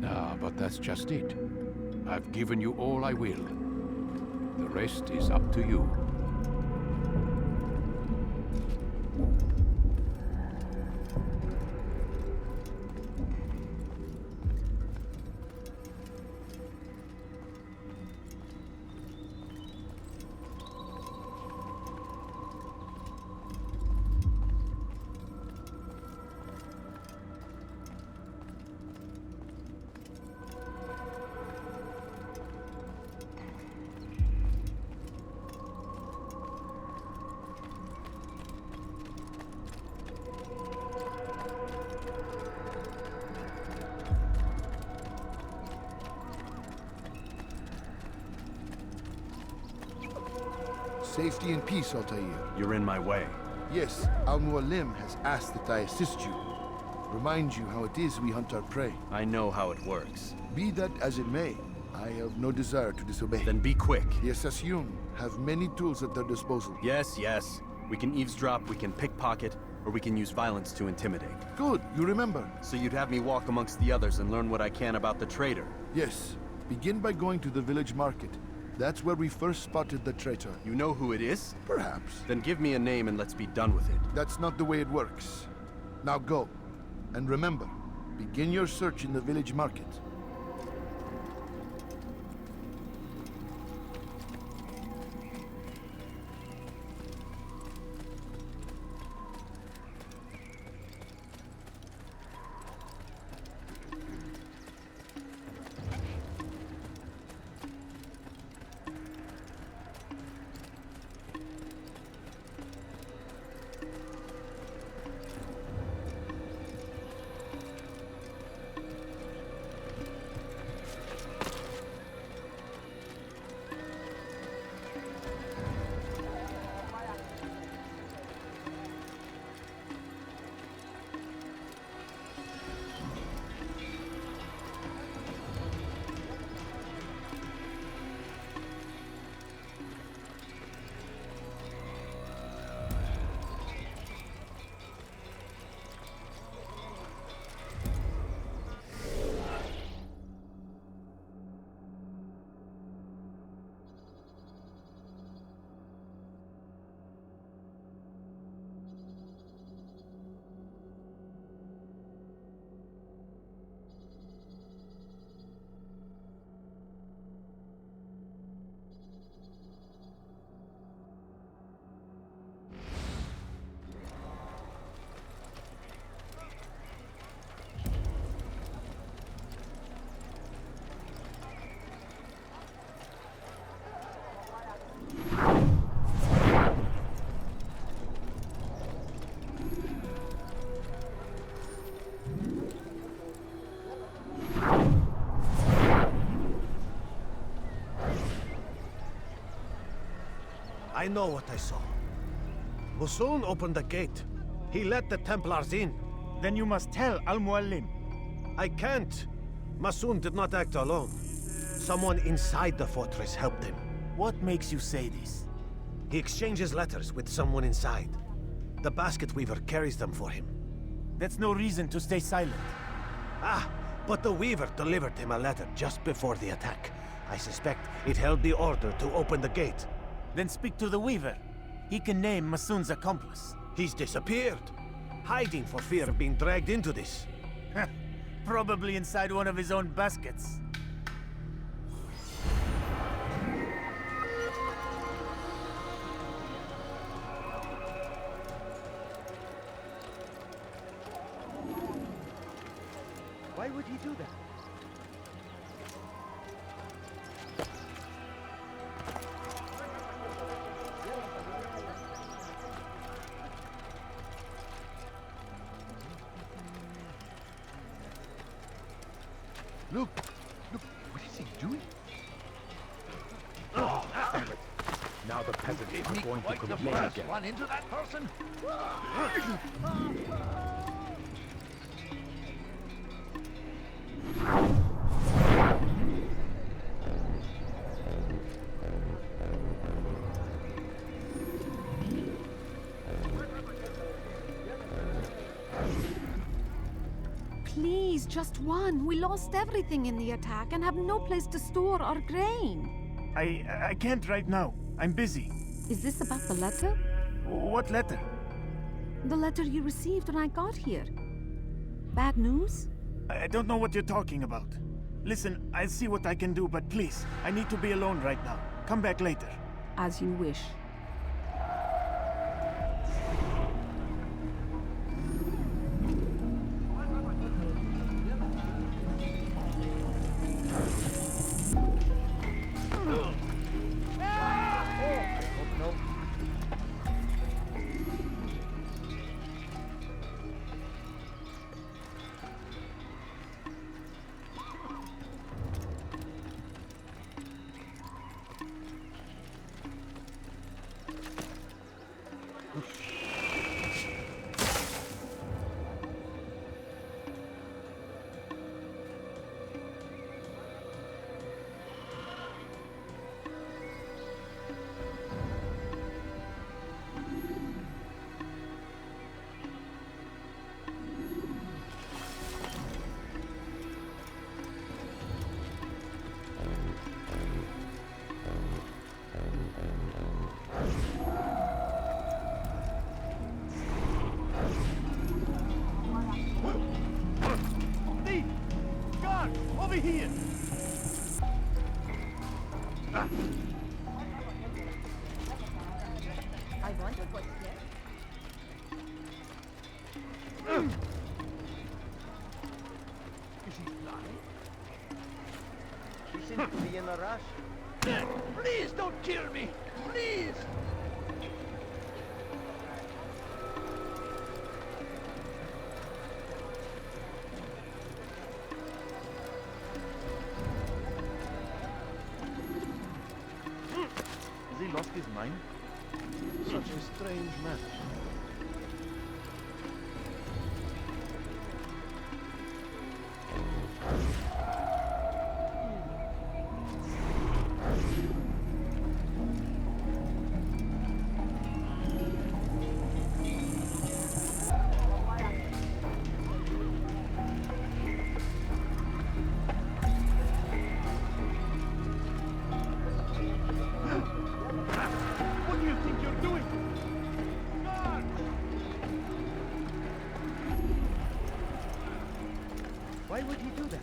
Speaker 11: Ah, but that's just it. I've given you all I will. The rest is up to you.
Speaker 9: Safety and peace, Altair.
Speaker 7: You're in my way.
Speaker 9: Yes, Al-Mualim has asked that I assist you. Remind you how it is we hunt our prey.
Speaker 7: I know how it works.
Speaker 9: Be that as it may, I have no desire to disobey.
Speaker 7: Then be quick.
Speaker 9: The Assassin have many tools at their disposal.
Speaker 7: Yes, yes. We can eavesdrop, we can pickpocket, or we can use violence to intimidate.
Speaker 9: Good, you remember.
Speaker 7: So you'd have me walk amongst the others and learn what I can about the traitor?
Speaker 9: Yes. Begin by going to the village market. That's where we first spotted the traitor.
Speaker 7: You know who it is?
Speaker 9: Perhaps.
Speaker 7: Then give me a name and let's be done with it.
Speaker 9: That's not the way it works. Now go. And remember, begin your search in the village market.
Speaker 10: I know what I saw. Musoon opened the gate. He let the Templars in.
Speaker 6: Then you must tell Al-Mualim.
Speaker 10: I can't. Musoon did not act alone. Someone inside the fortress helped him.
Speaker 6: What makes you say this?
Speaker 10: He exchanges letters with someone inside. The basket weaver carries them for him.
Speaker 6: That's no reason to stay silent.
Speaker 10: Ah, but the weaver delivered him a letter just before the attack. I suspect it held the order to open the gate.
Speaker 6: Then speak to the weaver. He can name Masoon's accomplice.
Speaker 10: He's disappeared. Hiding for fear of being dragged into this.
Speaker 6: Probably inside one of his own baskets.
Speaker 10: Why would he do that?
Speaker 9: Look, what is he doing? Oh, damn it.
Speaker 14: Now the peasants
Speaker 8: Give
Speaker 14: are
Speaker 8: me
Speaker 14: going to
Speaker 8: quite the
Speaker 14: complain
Speaker 8: first
Speaker 14: again.
Speaker 8: one into that person.
Speaker 15: Please, just one. We lost everything in the attack and have no place to store our grain.
Speaker 16: I can't right now. I'm busy.
Speaker 15: Is this about the letter?
Speaker 16: What letter?
Speaker 15: The letter you received when I got here. Bad news?
Speaker 16: I don't know what you're talking about. Listen, I'll see what I can do, but please, I need to be alone right now. Come back later.
Speaker 15: As you wish.
Speaker 16: Over here!
Speaker 13: I wondered what's here.
Speaker 14: Is he flying? He seems to be in a rush.
Speaker 8: Please don't kill me! Please!
Speaker 14: Has he lost his mind? Such a strange man.
Speaker 16: What do you think you're doing?
Speaker 14: Why would he do that?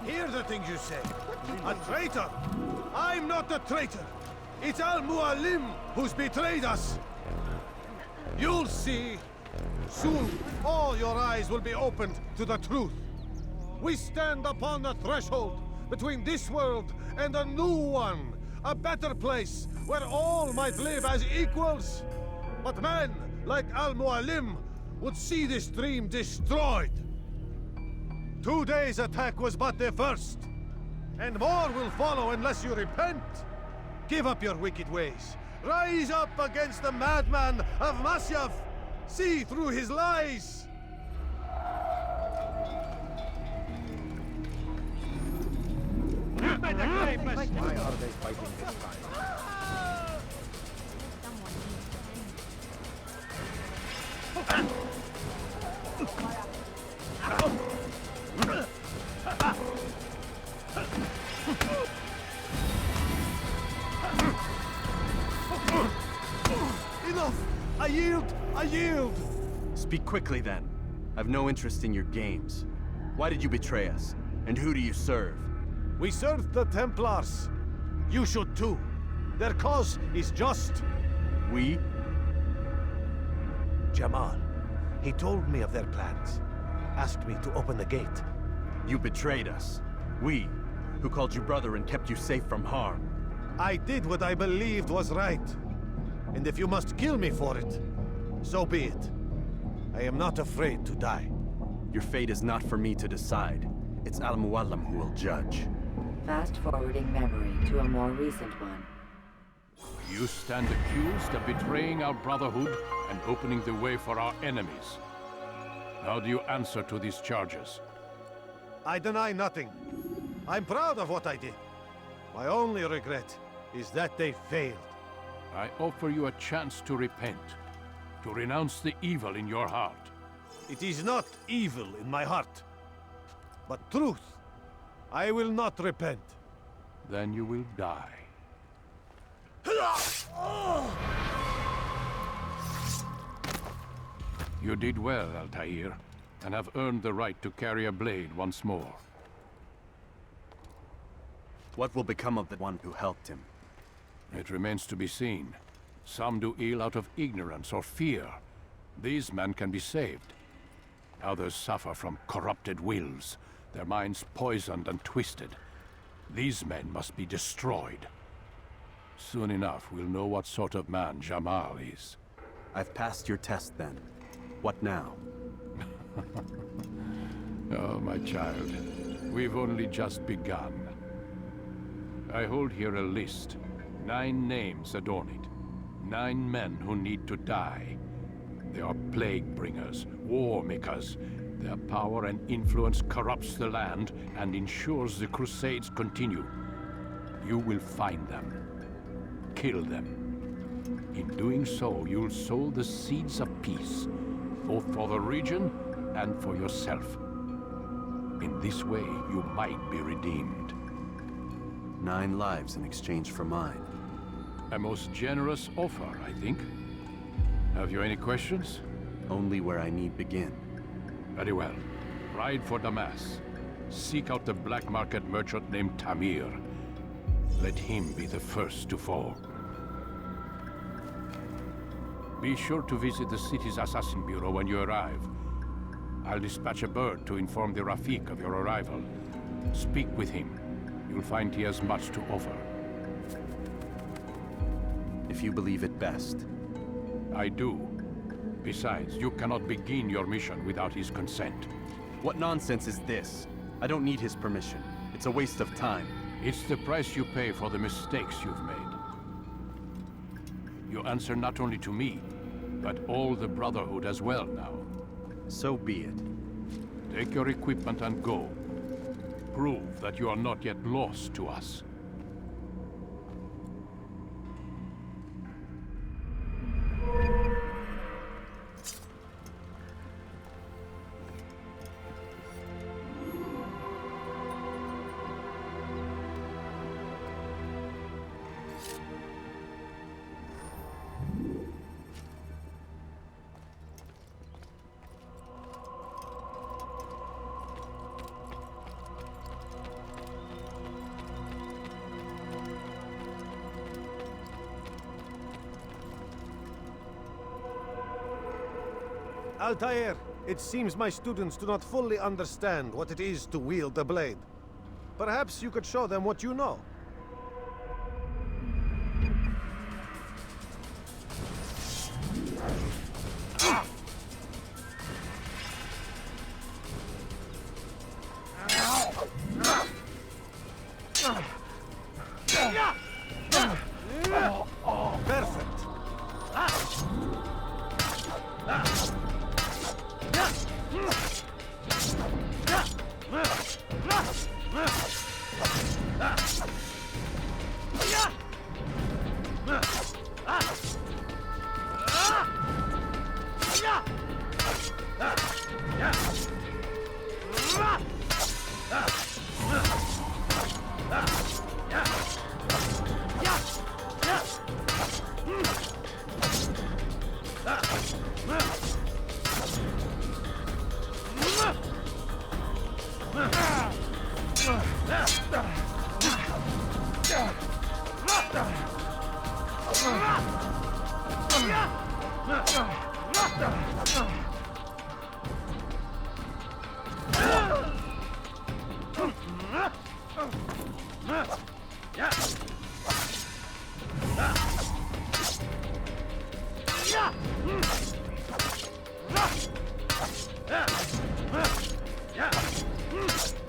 Speaker 10: Hear the things you say. A traitor! I'm not a traitor! It's Al-Mualim who's betrayed us! You'll see. Soon, all your eyes will be opened to the truth. We stand upon the threshold between this world and a new one. A better place where all might live as equals. But men like Al-Mualim would see this dream destroyed. Today's attack was but the first. And more will follow unless you repent. Give up your wicked ways. Rise up against the madman of Masyaf. See through his lies.
Speaker 3: Why are they fighting this time?
Speaker 10: Enough! I yield! I yield!
Speaker 7: Speak quickly, then. I've no interest in your games. Why did you betray us? And who do you serve?
Speaker 10: We serve the Templars. You should too. Their cause is just.
Speaker 7: We?
Speaker 10: Jamal. He told me of their plans. Asked me to open the gate.
Speaker 7: You betrayed us. We, who called you brother and kept you safe from harm.
Speaker 10: I did what I believed was right. And if you must kill me for it, so be it. I am not afraid to die.
Speaker 7: Your fate is not for me to decide. It's Al-Muallim who will judge.
Speaker 5: Fast-forwarding memory to a more recent one.
Speaker 11: You stand accused of betraying our Brotherhood and opening the way for our enemies. How do you answer to these charges?
Speaker 10: I deny nothing. I'm proud of what I did. My only regret is that they failed.
Speaker 11: I offer you a chance to repent, to renounce the evil in your heart.
Speaker 10: It is not evil in my heart, but truth. I will not repent.
Speaker 11: Then you will die. You did well, Altair, and have earned the right to carry a blade once more.
Speaker 7: What will become of the one who helped him?
Speaker 11: It remains to be seen. Some do ill out of ignorance or fear. These men can be saved. Others suffer from corrupted wills, their minds poisoned and twisted. These men must be destroyed. Soon enough, we'll know what sort of man Jamal is.
Speaker 7: I've passed your test, then. What now?
Speaker 11: Oh, my child. We've only just begun. I hold here a list. 9 names adorn it. 9 men who need to die. They are plague bringers, war makers. Their power and influence corrupts the land and ensures the Crusades continue. You will find them. Kill them. In doing so, you'll sow the seeds of peace, both for the region and for yourself. In this way, you might be redeemed.
Speaker 7: 9 lives in exchange for mine.
Speaker 11: A most generous offer, I think. Have you any questions?
Speaker 7: Only where I need begin.
Speaker 11: Very well. Ride for Damas. Seek out the black market merchant named Tamir. Let him be the first to fall. Be sure to visit the city's assassin bureau when you arrive. I'll dispatch a bird to inform the Rafik of your arrival. Speak with him. You'll find he has much to offer.
Speaker 7: If you believe it best.
Speaker 11: I do. Besides, you cannot begin your mission without his consent.
Speaker 7: What nonsense is this? I don't need his permission. It's a waste of time.
Speaker 11: It's the price you pay for the mistakes you've made. You answer not only to me, but all the Brotherhood as well now.
Speaker 7: So be it.
Speaker 11: Take your equipment and go. Prove that you are not yet lost to us.
Speaker 10: Altair, it seems my students do not fully understand what it is to wield the blade. Perhaps you could show them what you know.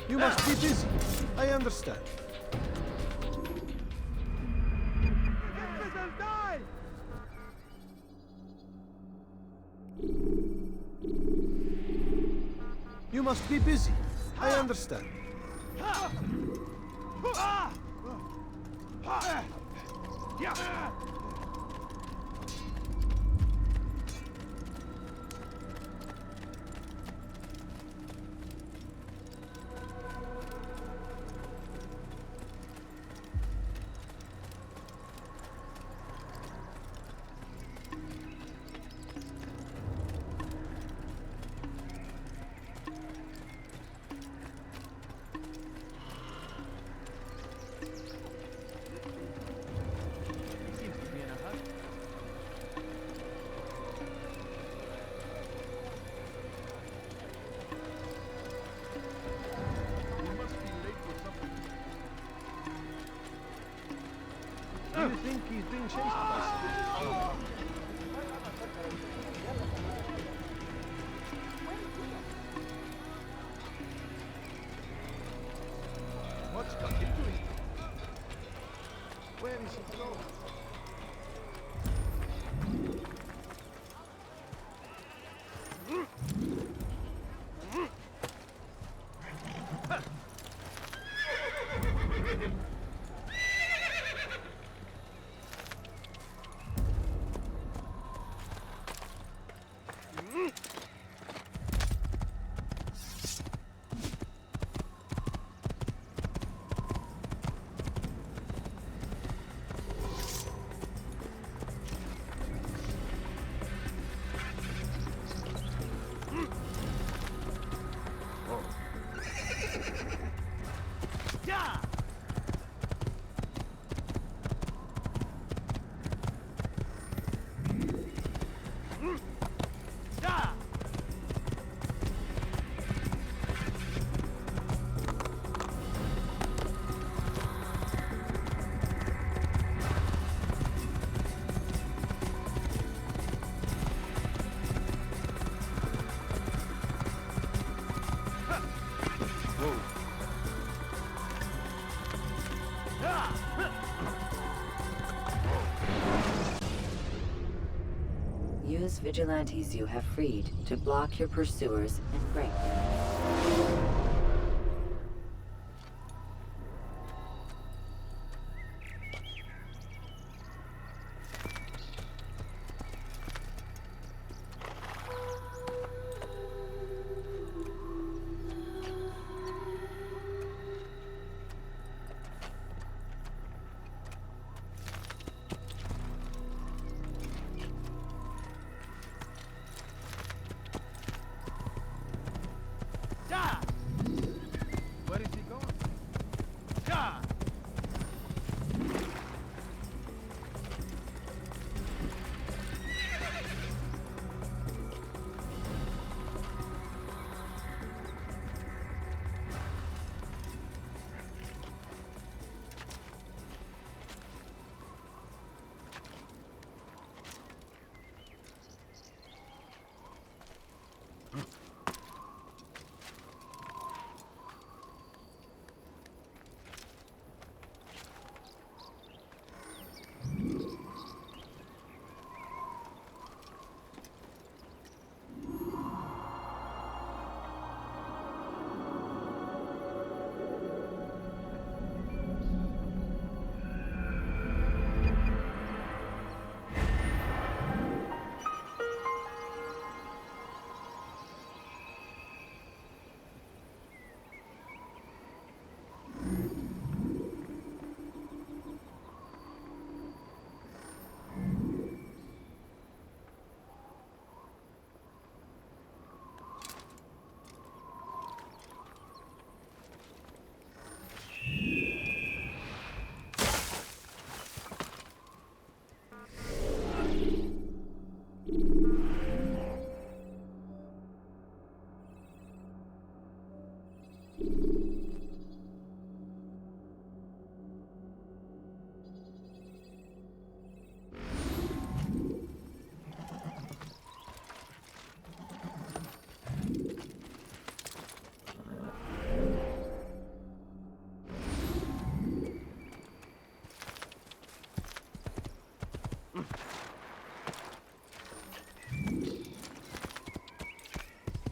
Speaker 10: You must be busy. I understand. You must be busy. I understand. Do you think he's being chased by someone? What's got into him? Where is he going?
Speaker 5: Use vigilantes you have freed to block your pursuers and break them.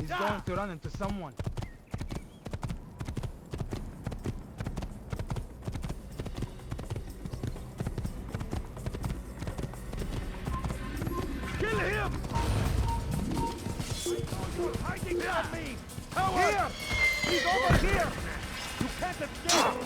Speaker 6: He's going to run into someone.
Speaker 14: Kill him! You're hiding from me! Coward! Here! He's over here! You can't escape!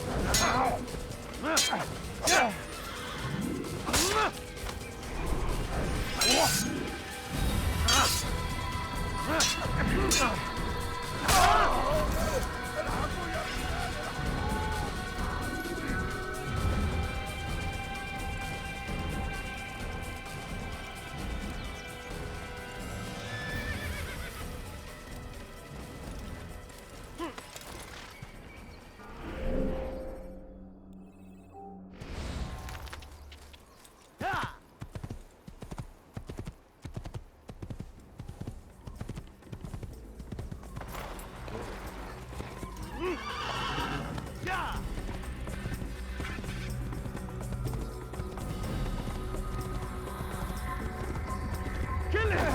Speaker 14: Kill him!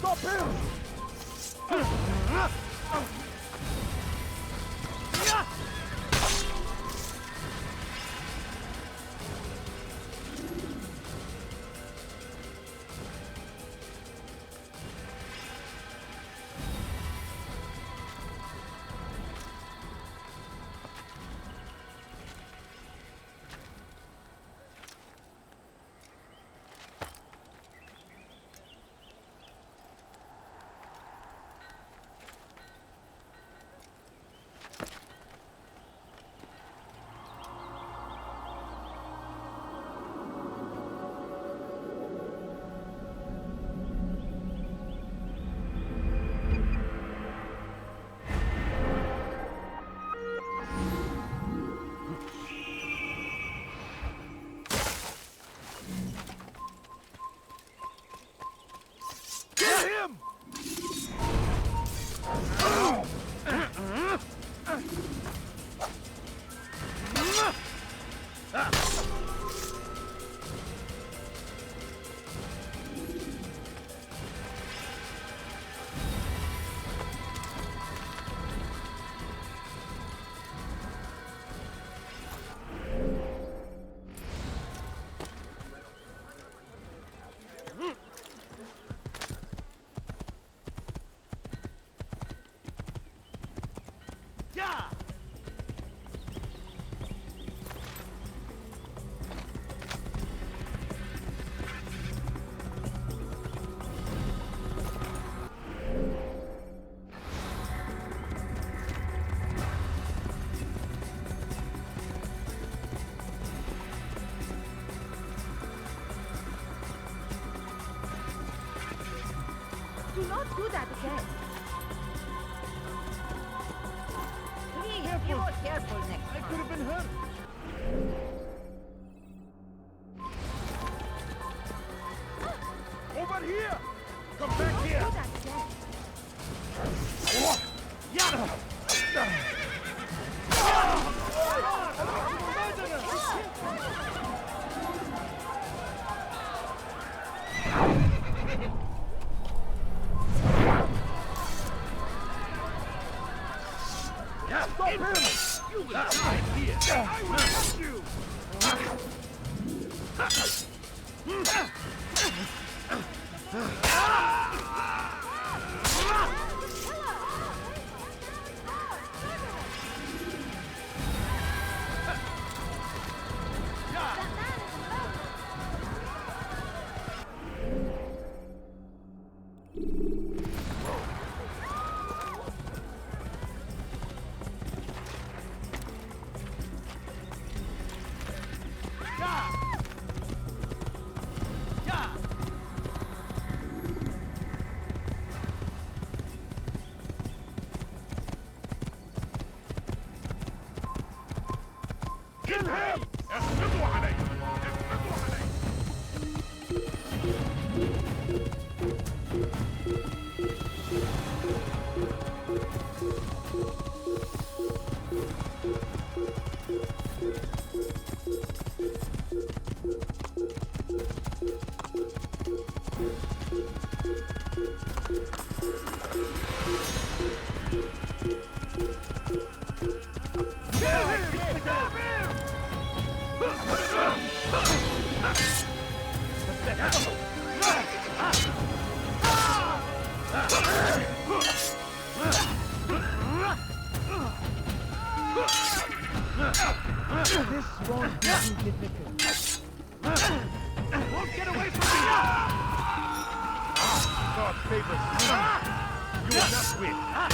Speaker 14: Stop him!
Speaker 15: Do not do that again.
Speaker 14: Please, be more careful next time. I could have been hurt.
Speaker 17: Over here! Come back here!
Speaker 15: Do that again.
Speaker 17: Stop him! You will die here! I will help you!
Speaker 14: This won't be too difficult.
Speaker 17: Won't get away from me! God favors you. You will not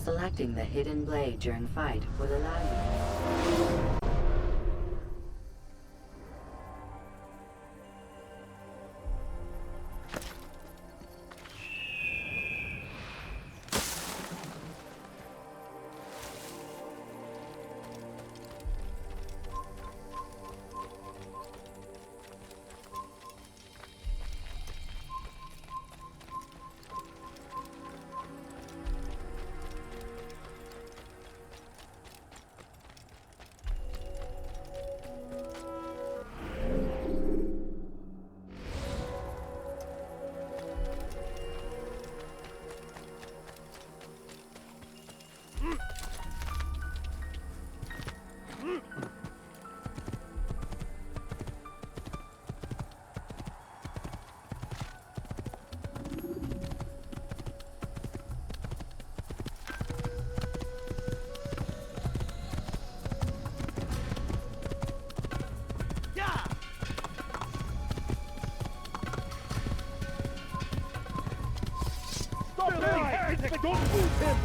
Speaker 5: Selecting the hidden blade during fight will allow you.
Speaker 17: heretic! Don't move him!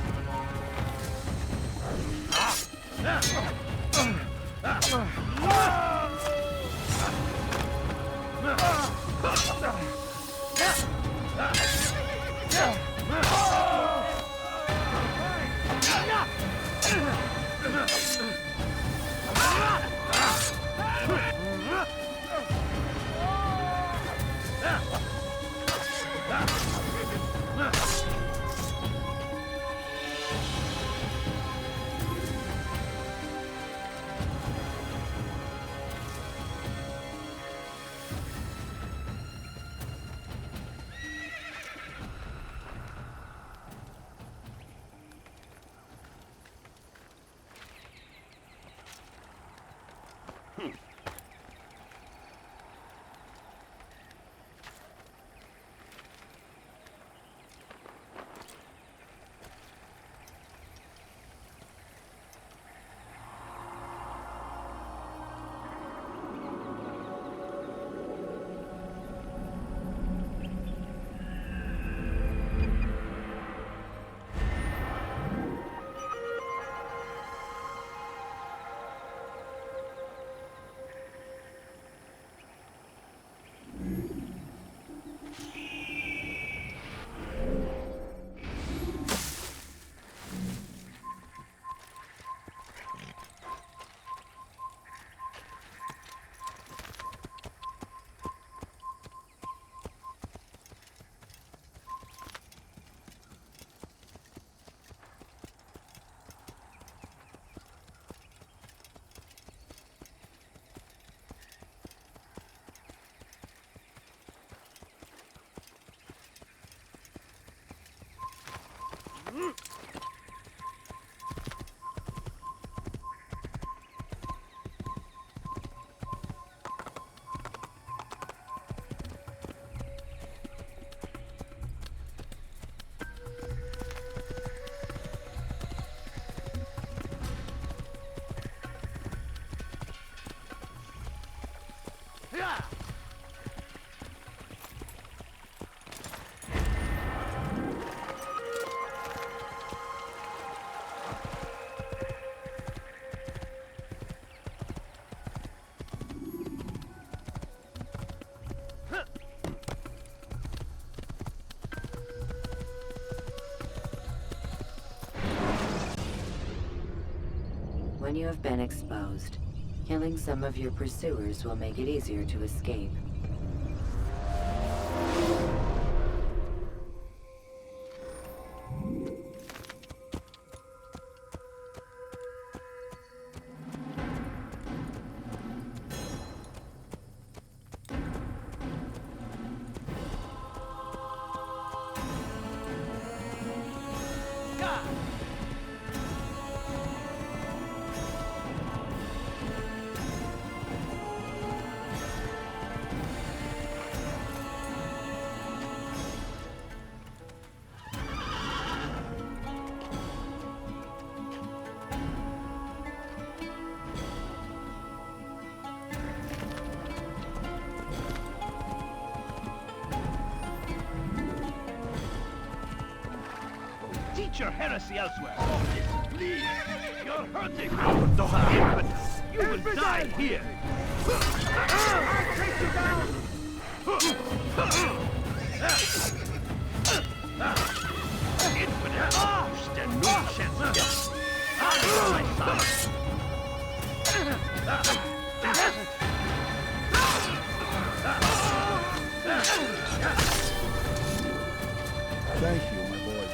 Speaker 5: When you have been exposed, killing some of your pursuers will make it easier to escape.
Speaker 17: Teach your heresy elsewhere. Please, you're hurting. Impotent. You will die here. I'll take you down. Infidel. You stand no chance against me. I'm on my side.
Speaker 9: Thank you, my boy.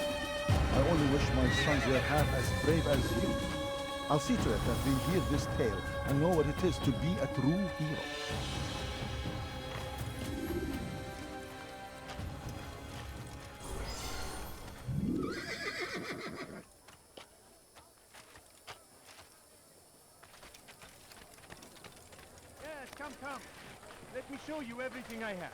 Speaker 9: I only wish my sons were half as brave as you. I'll see to it that they hear this tale and know what it is to be a true hero.
Speaker 17: Yes, come. Let me show you everything I have.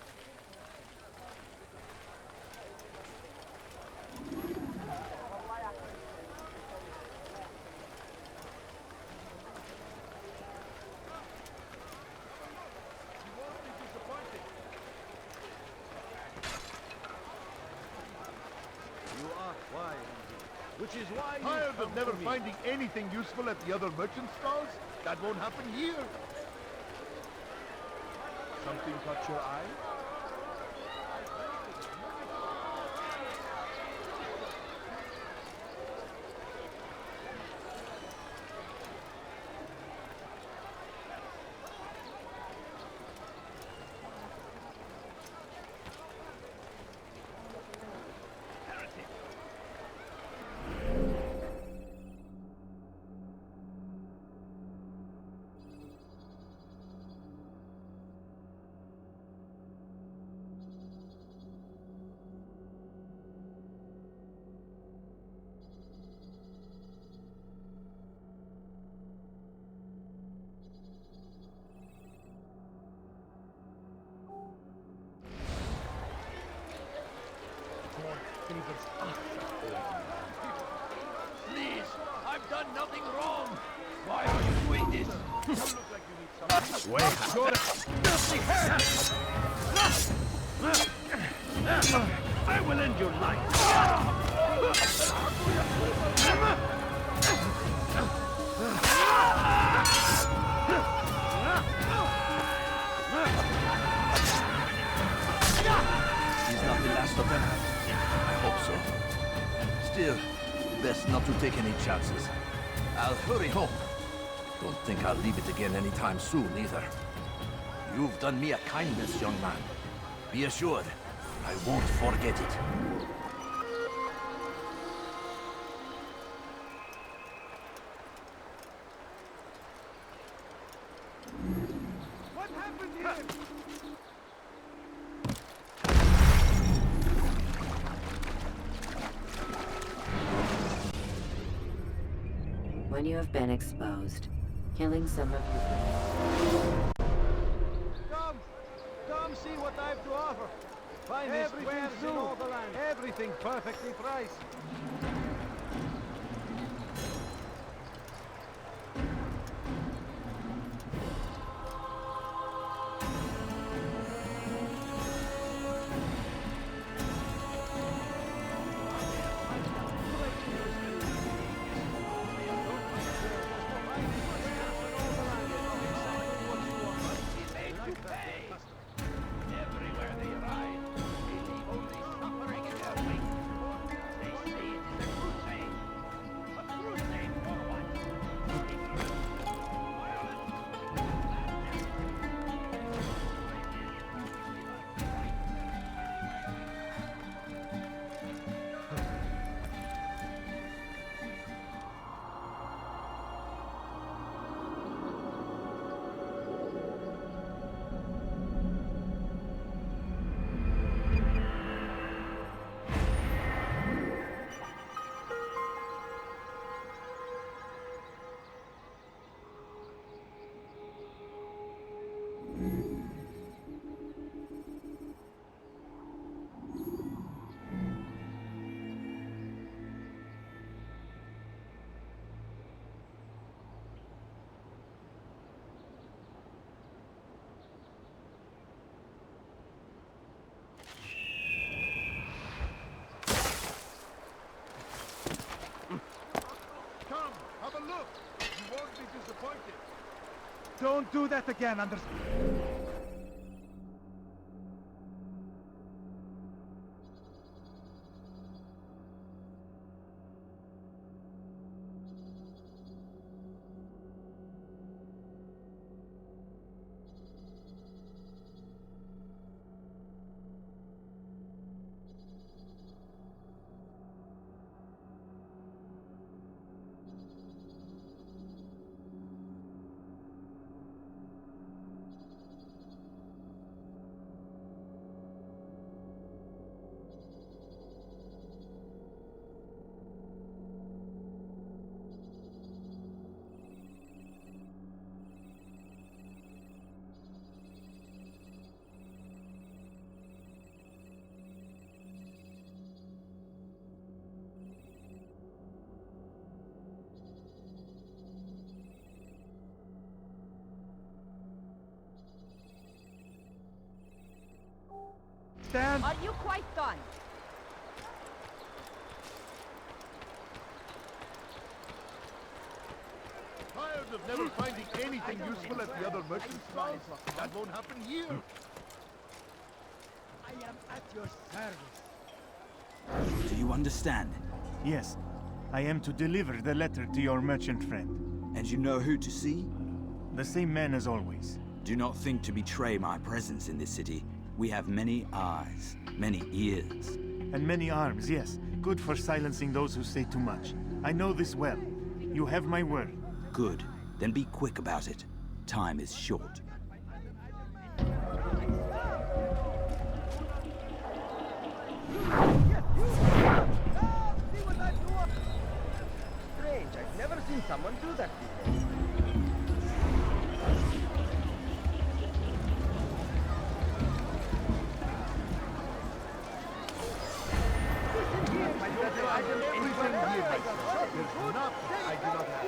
Speaker 7: You are wise.
Speaker 14: Which is why you
Speaker 9: Tired
Speaker 14: come
Speaker 9: of never
Speaker 14: to me.
Speaker 9: finding anything useful at the other merchant stalls? That won't happen here. Something caught your eye?
Speaker 17: Please, I've done nothing wrong. Why are you doing this?
Speaker 9: You look like you need something.
Speaker 17: I will end your life.
Speaker 8: He's not the last of them. I hope so. Still, best not to take any chances. I'll hurry home. Don't think I'll leave it again anytime soon, either. You've done me a kindness, young man. Be assured, I won't forget it.
Speaker 17: What happened here?
Speaker 5: When you have been exposed, killing some of your...
Speaker 14: Come see what I've to offer. Finest wares in all the land. Everything perfectly priced.
Speaker 17: Everywhere they ride, they leave only suffering in their wake. They say it is a crusade. A crusade for what?
Speaker 9: Come, have a look. You won't be disappointed.
Speaker 6: Don't do that again, understand?
Speaker 18: Are you quite done?
Speaker 9: scared of never finding anything useful at the other merchants' stalls? That won't happen here.
Speaker 14: I am at your service.
Speaker 18: Do you understand?
Speaker 16: Yes. I am to deliver the letter to your merchant friend.
Speaker 18: And you know who to see?
Speaker 16: The same man as always.
Speaker 18: Do not think to betray my presence in this city. We have many eyes, many ears.
Speaker 16: And many arms, yes. Good for silencing those who say too much. I know this well. You have my word.
Speaker 18: Good. Then be quick about it. Time is short.
Speaker 14: Strange, I've never seen someone do that before.
Speaker 9: I do not have.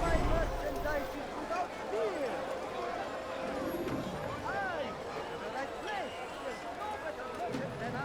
Speaker 14: My merchandise is without fear. I go to the right place. There's no better merchant than I.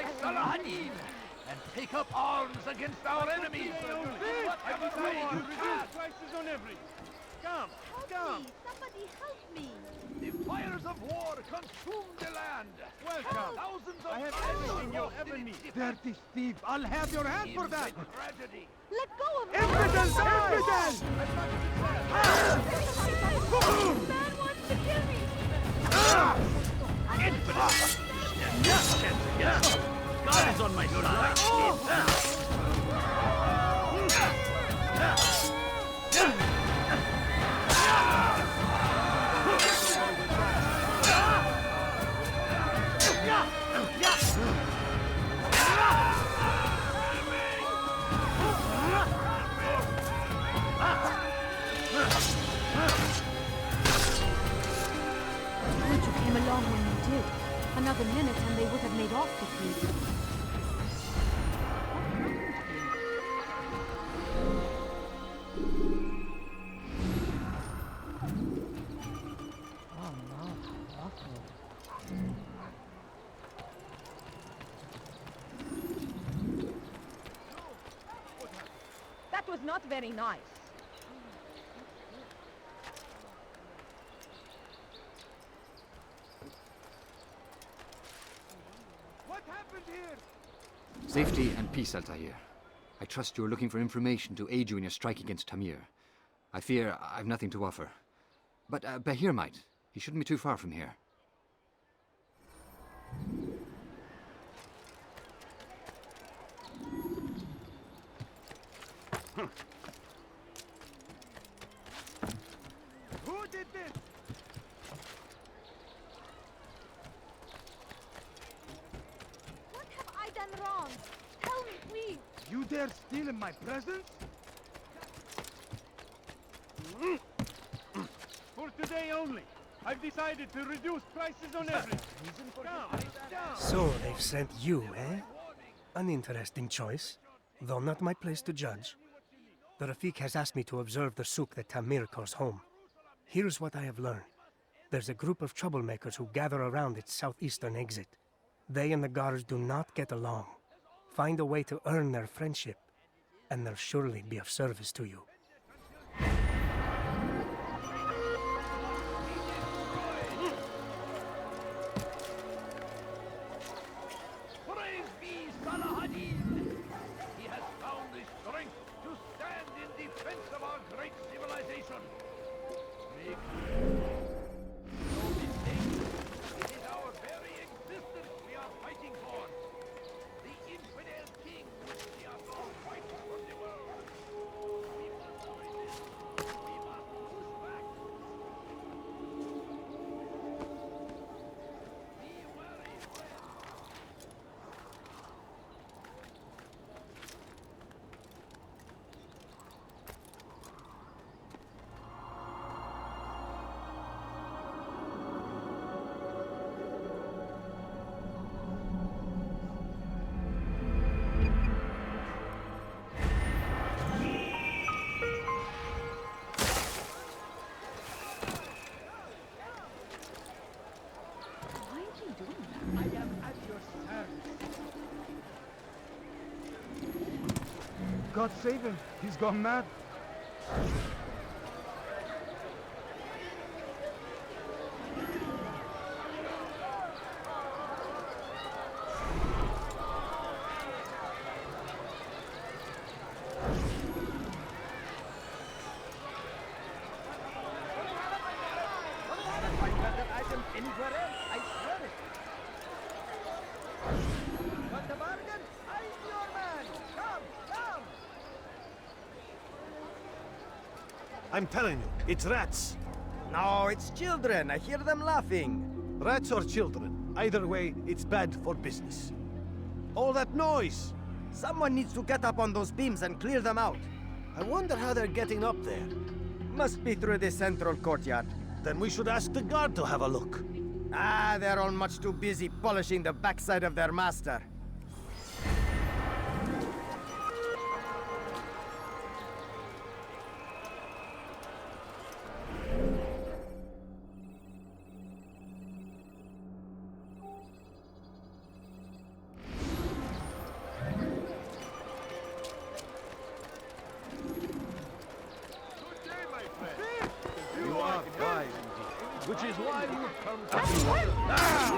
Speaker 17: like Saladin and take up arms against our enemies.
Speaker 14: I decide to reduce prices on everything. Come, come.
Speaker 15: Somebody help me!
Speaker 17: The fires of war consume the land.
Speaker 14: Welcome.
Speaker 17: Thousands of
Speaker 14: I have
Speaker 17: lives are
Speaker 14: everything you'll
Speaker 17: lost
Speaker 14: ever
Speaker 17: in
Speaker 14: need.
Speaker 17: its
Speaker 6: Dirty thief! I'll have your hand for that!
Speaker 17: tragedy.
Speaker 15: Let go of me!
Speaker 6: Infidels! Infidels!
Speaker 15: Man wants to kill me!
Speaker 17: Yes. God is on my side.
Speaker 15: Good you came along when you did. Another minute and they would have made off with me.
Speaker 19: That was not very nice.
Speaker 6: What happened here?
Speaker 20: Safety and peace, Altair. I trust you're looking for information to aid you in your strike against Tamir. I fear I've nothing to offer. But Bahir might. He shouldn't be too far from here.
Speaker 6: Who did this?
Speaker 15: What have I done wrong? Tell me, please!
Speaker 6: You dare steal in my presence?
Speaker 14: For today only, I've decided to reduce prices on everything. Come, down.
Speaker 21: So they've sent you, eh? An interesting choice, though not my place to judge. The Rafik has asked me to observe the souk that Tamir calls home. Here's what I have learned. There's a group of troublemakers who gather around its southeastern exit. They and the guards do not get along. Find a way to earn their friendship, and they'll surely be of service to you.
Speaker 17: Praise be Saladin! He has found the strength to stand in defense of our great civilization. Make no mistake, it is our very existence we are fighting for. The infidel king which we are all fighting from the world. We must resist. We must push back. Be wary, friend.
Speaker 19: Why is he doing that?
Speaker 6: I am at your service. God save him. He's gone mad.
Speaker 14: Anywhere else, I swear it. Want a bargain? I'm your man. Come, come.
Speaker 10: I'm telling you, it's rats.
Speaker 22: No, it's children. I hear them laughing.
Speaker 10: Rats or children. Either way, it's bad for business. All that noise!
Speaker 22: Someone needs to get up on those beams and clear them out.
Speaker 10: I wonder how they're getting up there.
Speaker 22: Must be through the central courtyard.
Speaker 10: Then we should ask the guard to have a look.
Speaker 22: Ah, they're all much too busy polishing the backside of their master.
Speaker 17: which is why you've come to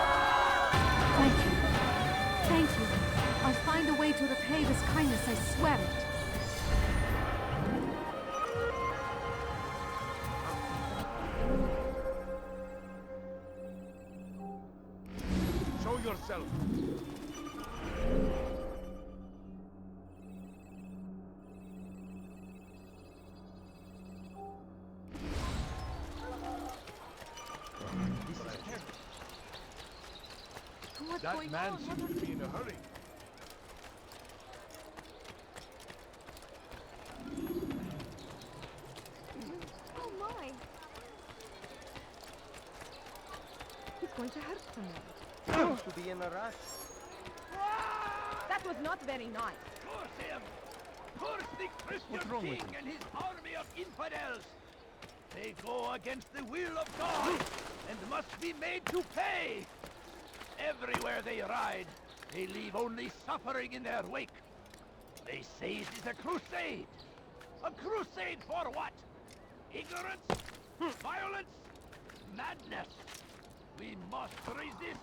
Speaker 15: Thank you. Thank you. I'll find a way to repay this kindness, I swear it.
Speaker 17: show yourself.
Speaker 15: What's
Speaker 17: That
Speaker 15: going
Speaker 17: man
Speaker 15: on?
Speaker 17: seems to be in a hurry.
Speaker 19: Oh my! He's going to hurt someone.
Speaker 22: Seems to be in a rush.
Speaker 19: That was not very nice.
Speaker 17: Curse him! Curse the Christian
Speaker 22: What's wrong with
Speaker 17: king
Speaker 22: him?
Speaker 17: and his army of infidels! They go against the will of God and must be made to pay! Everywhere they ride, they leave only suffering in their wake. They say it is a crusade. A crusade for what? Ignorance? Violence? Madness? We must resist.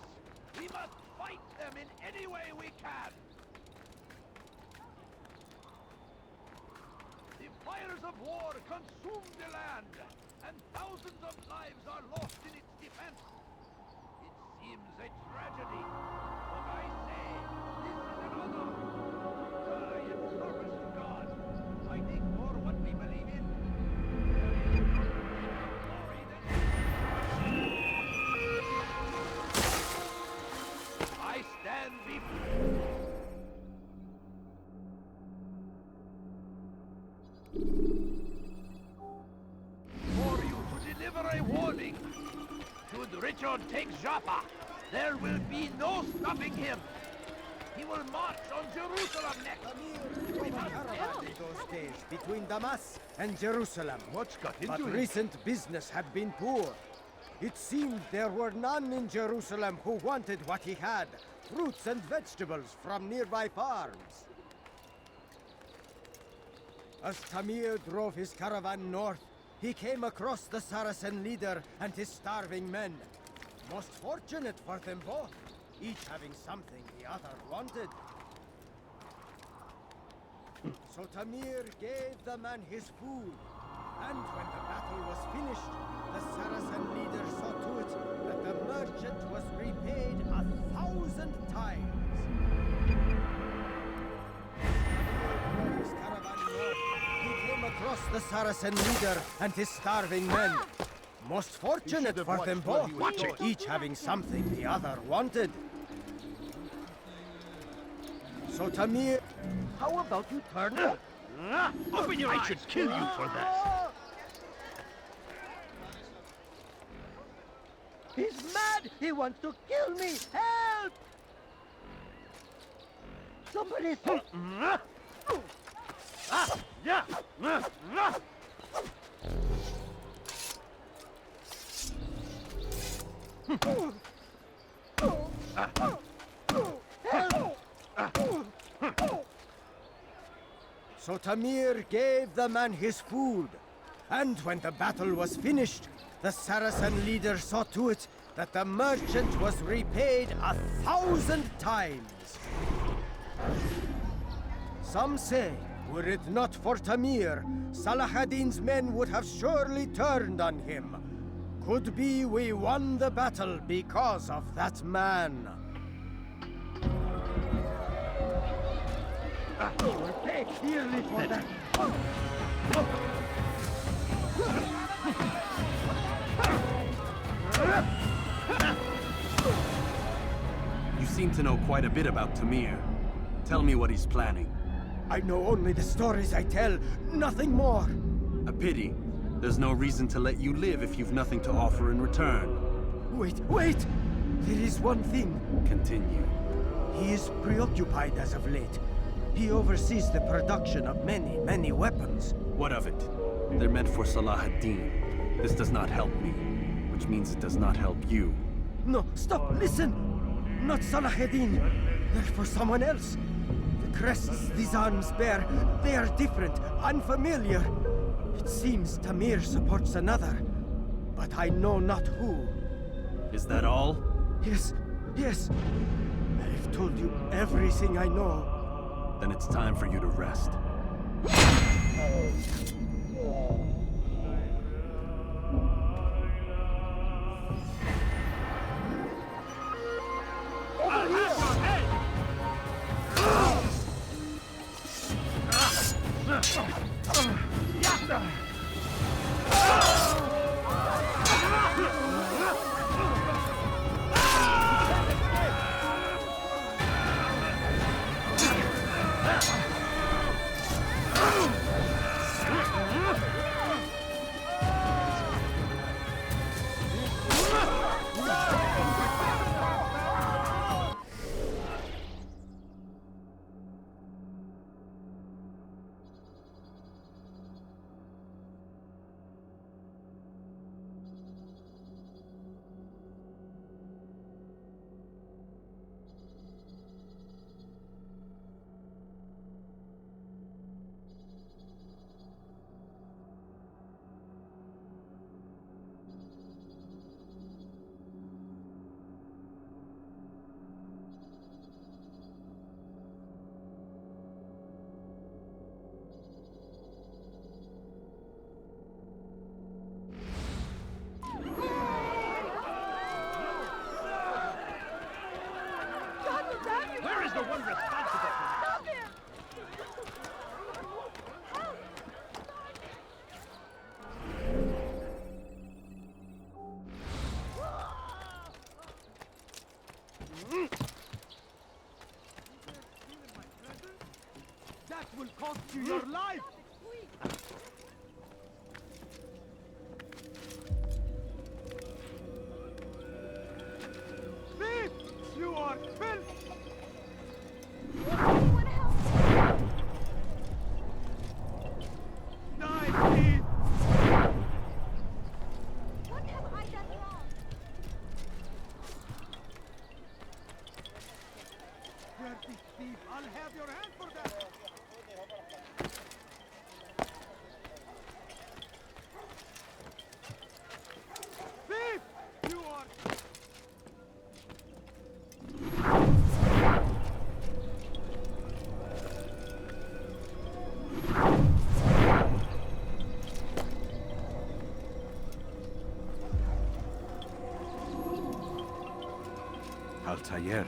Speaker 17: We must fight them in any way we can. The fires of war consume the land, and thousands of lives are lost in its defense. It seems a tragedy, but I say this is an honor. Die in service to God, fighting for what we believe in. There is no glory than I stand before. For you to deliver a warning. Should Richard take Jaffa, there will be no stopping him. He will march on Jerusalem next.
Speaker 22: Drove a caravan in those days between Damas and Jerusalem.
Speaker 17: What's got into
Speaker 22: But
Speaker 17: him?
Speaker 22: recent business had been poor. It seemed there were none in Jerusalem who wanted what he had, fruits and vegetables from nearby farms. As Tamir drove his caravan north, he came across the Saracen leader and his starving men. Most fortunate for them both, each having something the other wanted. So Tamir gave the man his food, and when the battle was finished, the Saracen leader saw to it that the merchant was repaid 1,000 times. Tamir drove his caravan north. He came across the Saracen leader and his starving men. Most fortunate for them both, each having something the other wanted. So Tamir...
Speaker 14: How about you turn it? Open your eyes! I should kill you for that. He's mad! He wants to kill me! Help! Somebody...
Speaker 22: So Tamir gave the man his food, and when the battle was finished, the Saracen leader saw to it that the merchant was repaid 1,000 times. Some say, were it not for Tamir, Salah ad-Din's men would have surely turned on him. Could be we won the battle because of that man.
Speaker 14: He will pay dearly for that.
Speaker 7: You seem to know quite a bit about Tamir. Tell me what he's planning.
Speaker 22: I know only the stories I tell, nothing more.
Speaker 7: A pity. There's no reason to let you live if you've nothing to offer in return.
Speaker 22: Wait! There is one thing.
Speaker 7: Continue.
Speaker 22: He is preoccupied as of late. He oversees the production of many weapons.
Speaker 7: What of it? They're meant for Salah ad-Din. This does not help me, which means it does not help you.
Speaker 22: No, stop, listen! Not Salah ad-Din. They're for someone else. The crests these arms bear, they are different, unfamiliar. It seems Tamir supports another, but I know not who.
Speaker 7: Is that all?
Speaker 22: Yes. I've told you everything I know.
Speaker 7: Then it's time for you to rest.
Speaker 17: Where is the one responsible for this?
Speaker 19: Stop him!
Speaker 22: That will cost you your life! Thief! You are filth!
Speaker 19: Anyone help!
Speaker 22: Die, thief!
Speaker 19: What have I done wrong?
Speaker 22: Dirty thief! I'll have your hand for that! Thief! You are...
Speaker 3: Altair,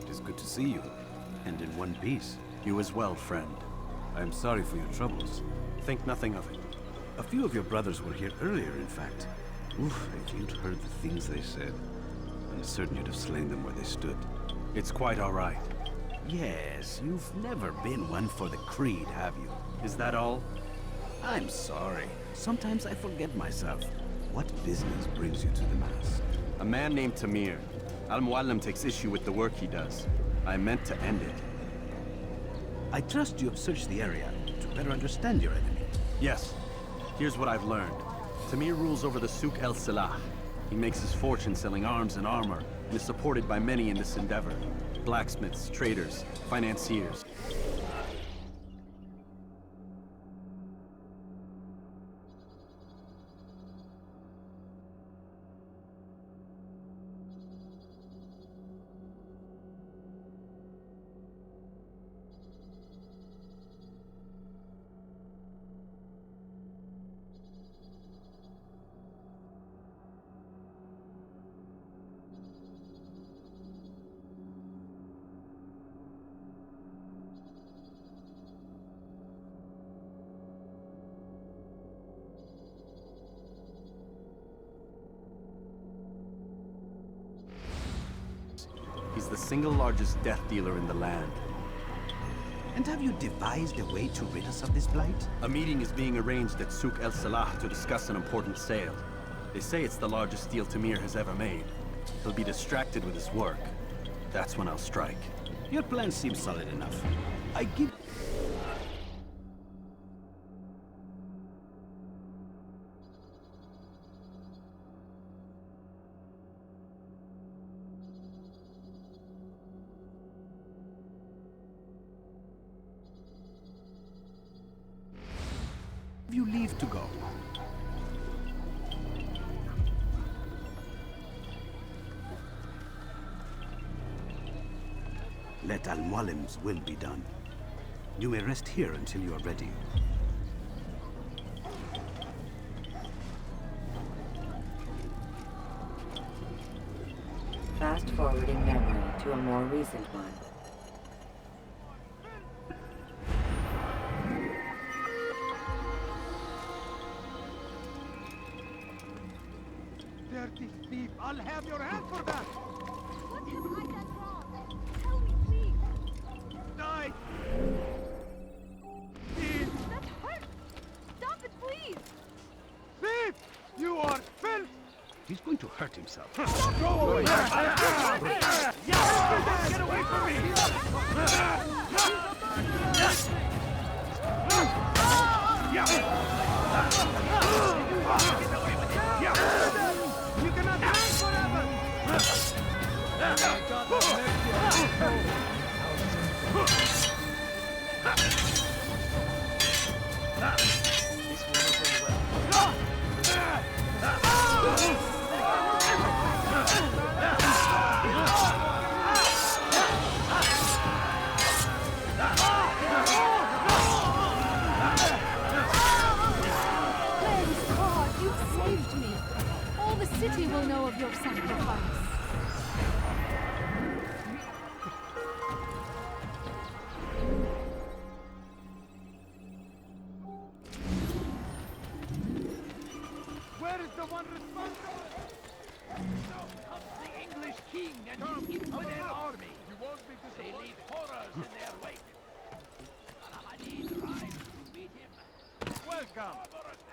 Speaker 3: it is good to see you, and in one piece.
Speaker 7: You as well, friend.
Speaker 3: I am sorry for your troubles.
Speaker 7: Think nothing of it.
Speaker 3: A few of your brothers were here earlier, in fact. Oof, if you'd heard the things they said, I'm certain you'd have slain them where they stood.
Speaker 7: It's quite all right.
Speaker 3: Yes, you've never been one for the creed, have you?
Speaker 7: Is that all?
Speaker 3: I'm sorry. Sometimes I forget myself. What business brings you to the Mass?
Speaker 7: A man named Tamir. Al-Muallim takes issue with the work he does. I meant to end it.
Speaker 3: I trust you have searched the area to better understand your enemy.
Speaker 7: Yes. Here's what I've learned. Tamir rules over the Souk El Salah. He makes his fortune selling arms and armor, and is supported by many in this endeavor. Blacksmiths, traders, financiers. is the single largest death dealer in the land.
Speaker 1: And have you devised a way to rid us of this blight?
Speaker 7: A meeting is being arranged at Souk El Salah to discuss an important sale. They say it's the largest deal Tamir has ever made. He'll be distracted with his work. That's when I'll strike.
Speaker 1: Your plan seems solid enough. I give... you leave to go. Let Al-Mualim's will be done. You may rest here until you are ready.
Speaker 5: Fast-forwarding memory to a more recent one.
Speaker 17: Dirty thief! I'll have your hand for that!
Speaker 15: What have I done wrong? Tell me, please.
Speaker 17: Die!
Speaker 15: That hurts! Stop it, please!
Speaker 17: Thief! You are filth!
Speaker 11: He's going to hurt himself.
Speaker 17: Go away! Get away from me! You cannot hang forever!
Speaker 15: Praise God, you've saved me. All the city will know of your sacrifice.
Speaker 17: Where is the one responsible? Now comes the English king and his infidel army. You won't be disappointed. They leave horrors in their wake. Al-Hadid rides to meet him. Welcome.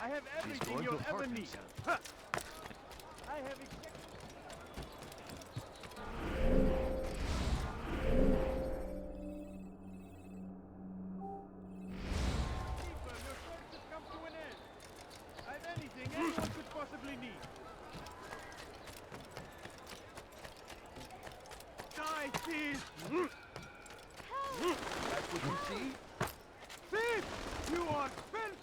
Speaker 17: I have everything you'll ever need. Huh. I have exactly... People, your search has come to an end. I have anything anyone could possibly need. Die, thief! That's what you see? Thief! You are filth!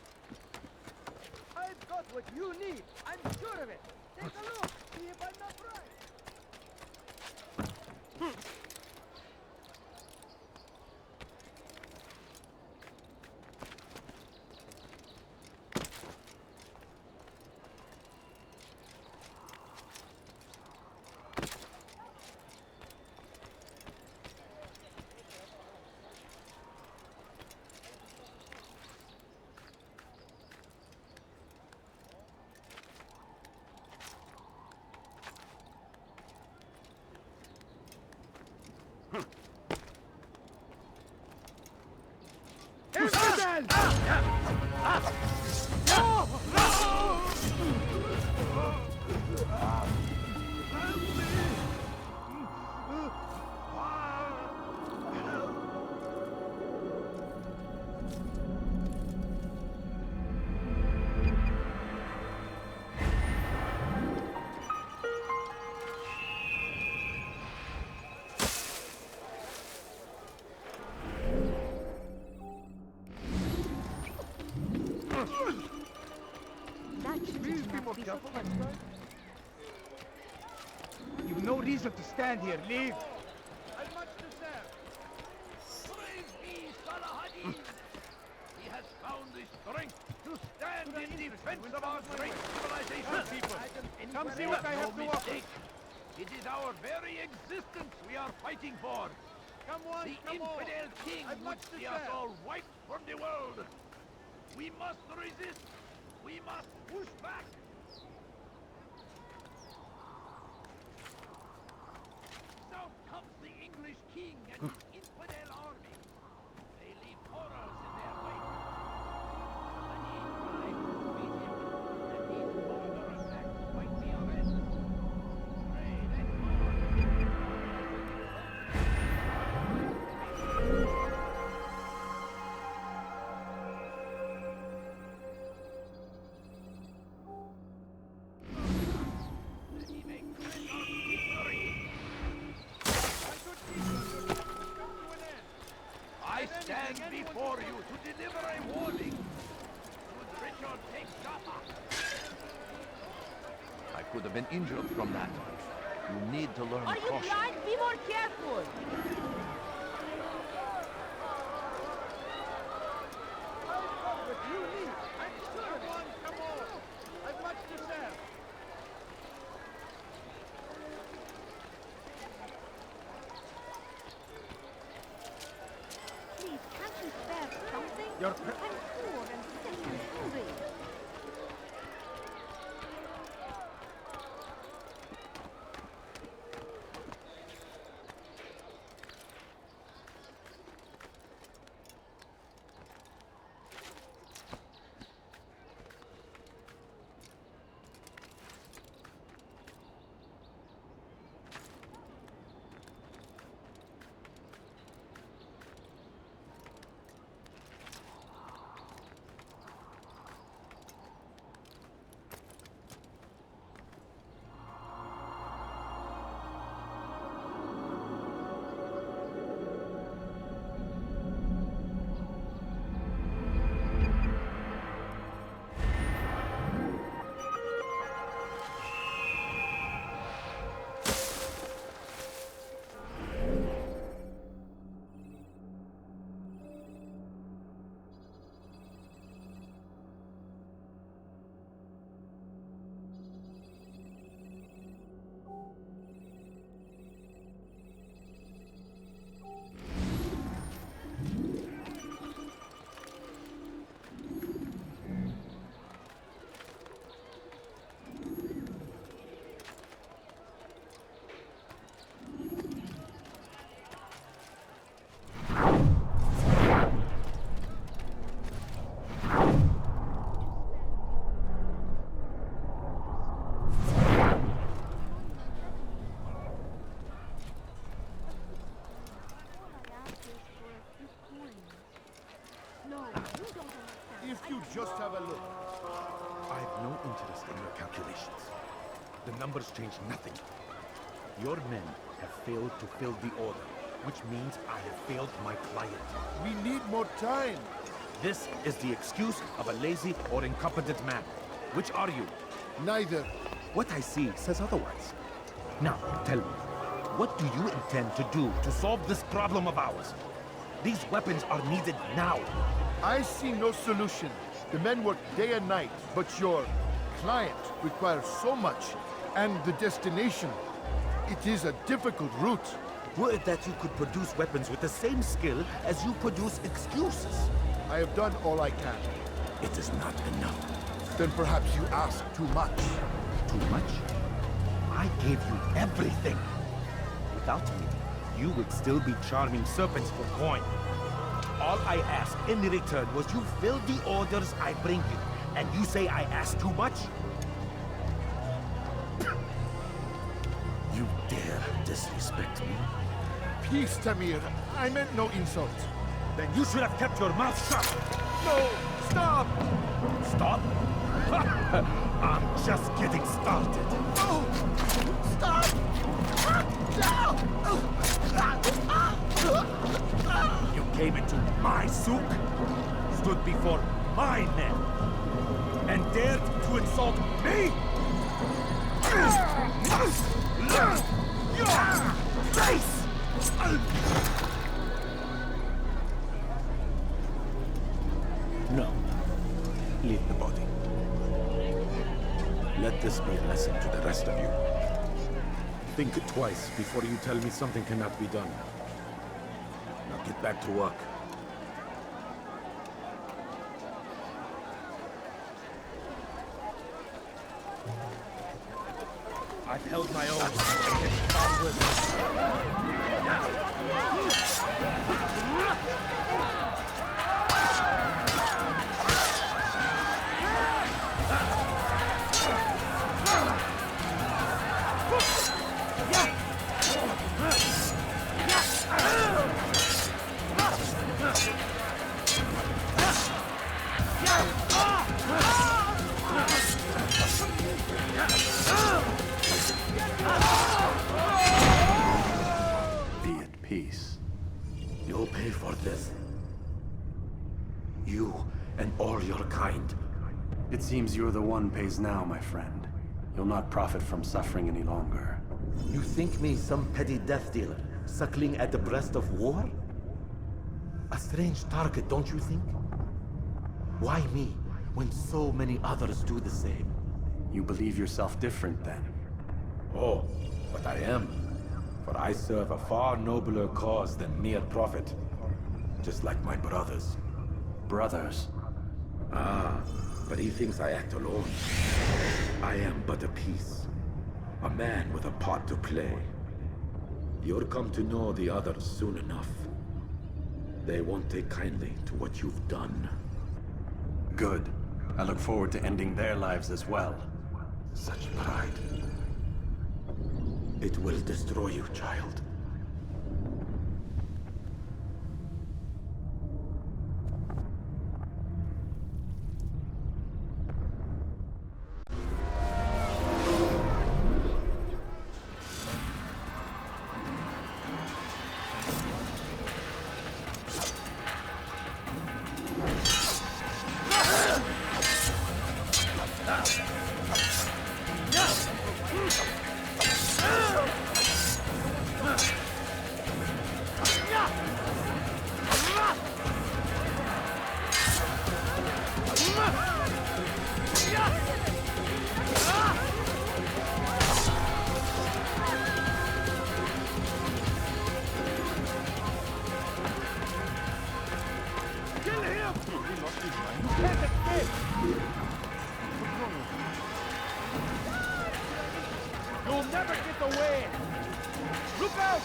Speaker 17: I've got what you need. I'm sure of it. Take a look. See if I'm not right. You've no reason to stand here. Leave. I'd much deserve. Praise be Salahadin. He has found the strength to stand in defense of our great civilization. People, come see what I have to offer. It is our very existence we are fighting for. Come on, the infidel king would see us all wiped from the world. We must resist. We must push back. Now comes the Moorish king and his infidel army. They leave horrors in their wake. Many try to defeat him, and these border attacks might be a risk. Pray that he may grant us victory. I stand before you to deliver a warning. Should Richard take Jaffa? I could have been injured from that. You need to learn caution.
Speaker 19: blind? Be more careful! Please, can't you spare something?
Speaker 22: Your
Speaker 19: I'm poor and sick and hungry.
Speaker 9: If you just have a look.
Speaker 3: I have no interest in your calculations. The numbers change nothing. Your men have failed to fill the order, which means I have failed my client.
Speaker 9: We need more time.
Speaker 3: This is the excuse of a lazy or incompetent man. Which are you?
Speaker 9: Neither.
Speaker 3: What I see says otherwise. Now, tell me, what do you intend to do to solve this problem of ours? These weapons are needed now.
Speaker 9: I see no solution. The men work day and night, but your client requires so much, and the destination. It is a difficult route.
Speaker 3: Were it that you could produce weapons with the same skill as you produce excuses?
Speaker 9: I have done all I can.
Speaker 3: It is not enough.
Speaker 9: Then perhaps you ask too much.
Speaker 3: Too much? I gave you everything. Without me, you would still be charming serpents for coin. All I ask in return was you fill the orders I bring you, and you say I ask too much? You dare disrespect me?
Speaker 9: Peace, Tamir. I meant no insult.
Speaker 3: Then you should have kept your mouth shut.
Speaker 9: No! Stop!
Speaker 3: Stop? I'm just getting started.
Speaker 9: No! Stop!
Speaker 3: You came into my souk, stood before my men, and dared to insult me? Must learn your face! No. Leave the body. Let this be a lesson to the rest of you. Think twice before you tell me something cannot be done. Now get back to work. I've held my own against boundless.
Speaker 7: Be at peace.
Speaker 4: You'll pay for this. You and all your kind.
Speaker 7: It seems you're the one pays now, my friend. You'll not profit from suffering any longer.
Speaker 4: You think me some petty death dealer, suckling at the breast of war? A strange target, don't you think? Why me, when so many others do the same?
Speaker 7: You believe yourself different, then?
Speaker 4: Oh, but I am. For I serve a far nobler cause than mere profit. Just like my brothers.
Speaker 7: Brothers?
Speaker 4: Ah, but he thinks I act alone. I am but a piece. A man with a part to play. You'll come to know the others soon enough. They won't take kindly to what you've done.
Speaker 7: Good. I look forward to ending their lives as well.
Speaker 4: Such pride. It will destroy you, child.
Speaker 17: You'll never get away! Look out!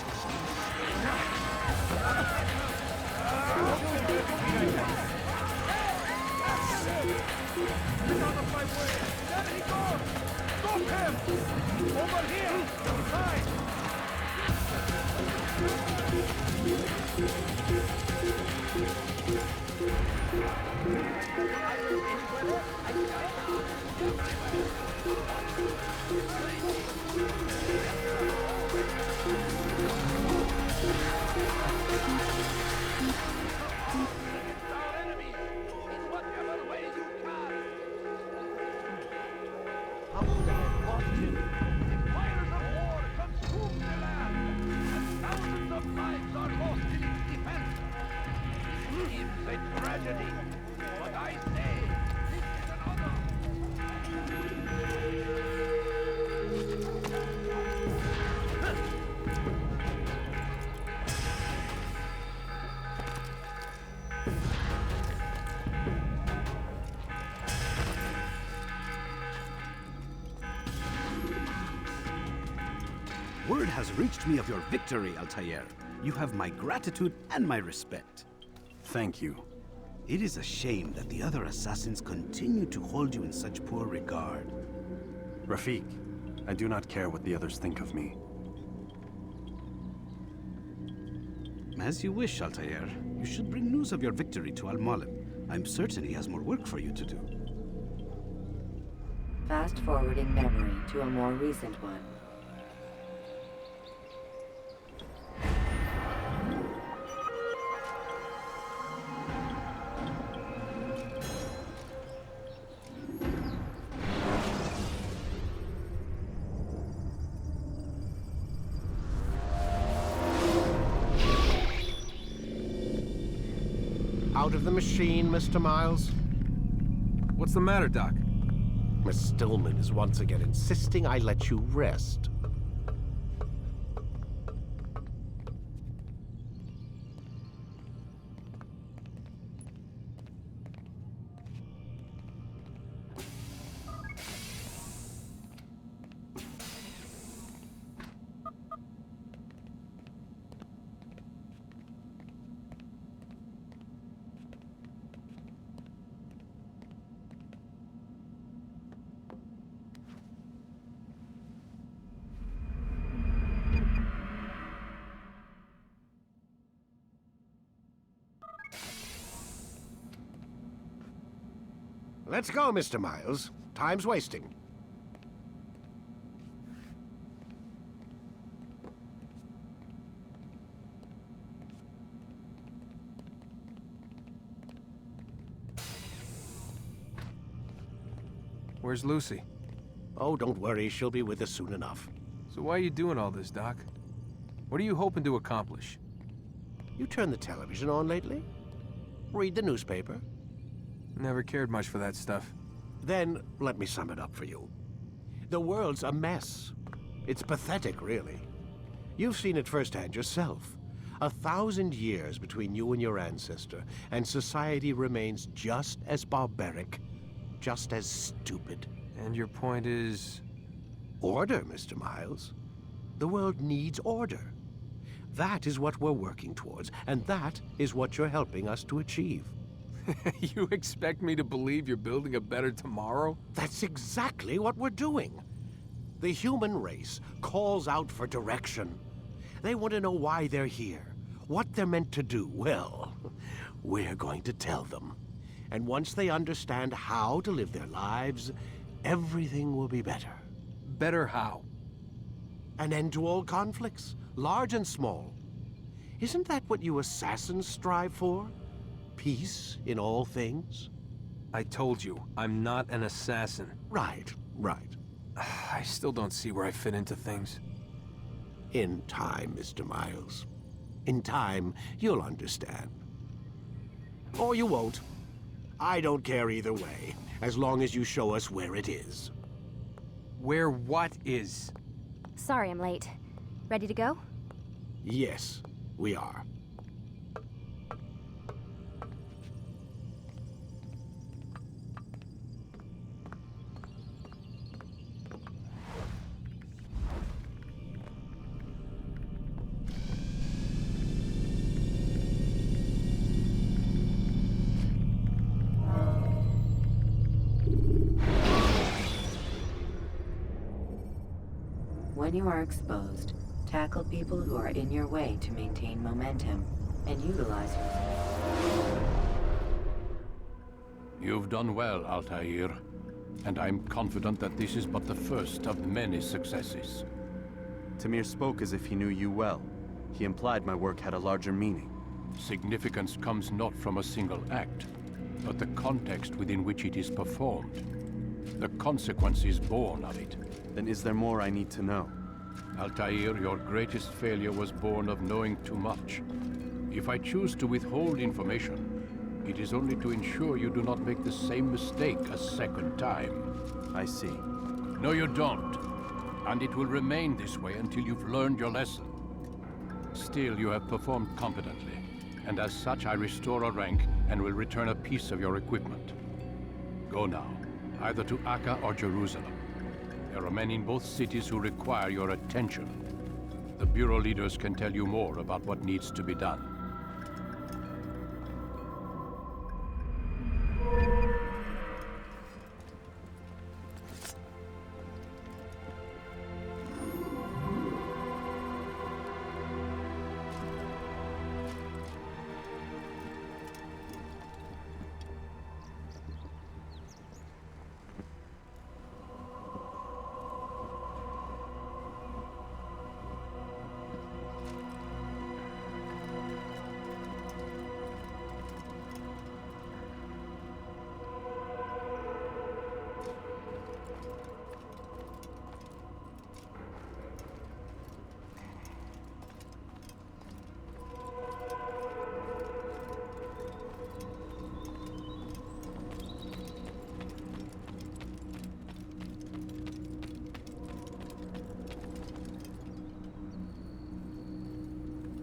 Speaker 17: Get out of my way! There he goes! Stop him! Over here! Side! A tragedy. But I say, this is an honor.
Speaker 1: Word has reached me of your victory, Altair. You have my gratitude and my respect.
Speaker 7: Thank you.
Speaker 1: It is a shame that the other assassins continue to hold you in such poor regard.
Speaker 7: Rafik, I do not care what the others think of me.
Speaker 1: As you wish, Altair. You should bring news of your victory to Al-Malim. I'm certain he has more work for you to do.
Speaker 5: Fast-forwarding memory to a more recent one.
Speaker 3: Out of the machine, Mr. Miles?
Speaker 7: What's the matter, Doc?
Speaker 3: Miss Stillman is once again insisting I let you rest. Let's go, Mr. Miles. Time's wasting.
Speaker 2: Where's Lucy?
Speaker 3: Oh, don't worry. She'll be with us soon enough.
Speaker 2: So why are you doing all this, Doc? What are you hoping to accomplish?
Speaker 3: You turned the television on lately? Read the newspaper?
Speaker 2: Never cared much for that stuff.
Speaker 3: Then, let me sum it up for you. The world's a mess. It's pathetic, really. You've seen it firsthand yourself. 1,000 years between you and your ancestor, and society remains just as barbaric, just as stupid.
Speaker 2: And your point is?
Speaker 3: Order, Mr. Miles. The world needs order. That is what we're working towards, and that is what you're helping us to achieve.
Speaker 2: You expect me to believe you're building a better tomorrow?
Speaker 3: That's exactly what we're doing. The human race calls out for direction. They want to know why they're here, what they're meant to do. Well, we're going to tell them. And once they understand how to live their lives, everything will be better.
Speaker 2: Better how?
Speaker 3: An end to all conflicts, large and small. Isn't that what you assassins strive for? Peace in all things?
Speaker 2: I told you, I'm not an assassin.
Speaker 3: Right.
Speaker 2: I still don't see where I fit into things.
Speaker 3: In time, Mr. Miles. In time, you'll understand. Or you won't. I don't care either way, as long as you show us where it is.
Speaker 2: Where what is?
Speaker 12: Sorry I'm late. Ready to go?
Speaker 3: Yes, we are.
Speaker 5: When you are exposed, tackle people who are in your way to maintain momentum, and utilize your...
Speaker 11: You've done well, Altair, and I'm confident that this is but the first of many successes.
Speaker 7: Tamir spoke as if he knew you well. He implied my work had a larger meaning.
Speaker 11: Significance comes not from a single act, but the context within which it is performed. The consequences born of it.
Speaker 7: Then is there more I need to know?
Speaker 11: Altair, your greatest failure was born of knowing too much. If I choose to withhold information, it is only to ensure you do not make the same mistake a second time.
Speaker 7: I see.
Speaker 11: No, you don't. And it will remain this way until you've learned your lesson. Still, you have performed competently, and as such I restore a rank and will return a piece of your equipment. Go now, either to Akka or Jerusalem. There are men in both cities who require your attention. The Bureau leaders can tell you more about what needs to be done.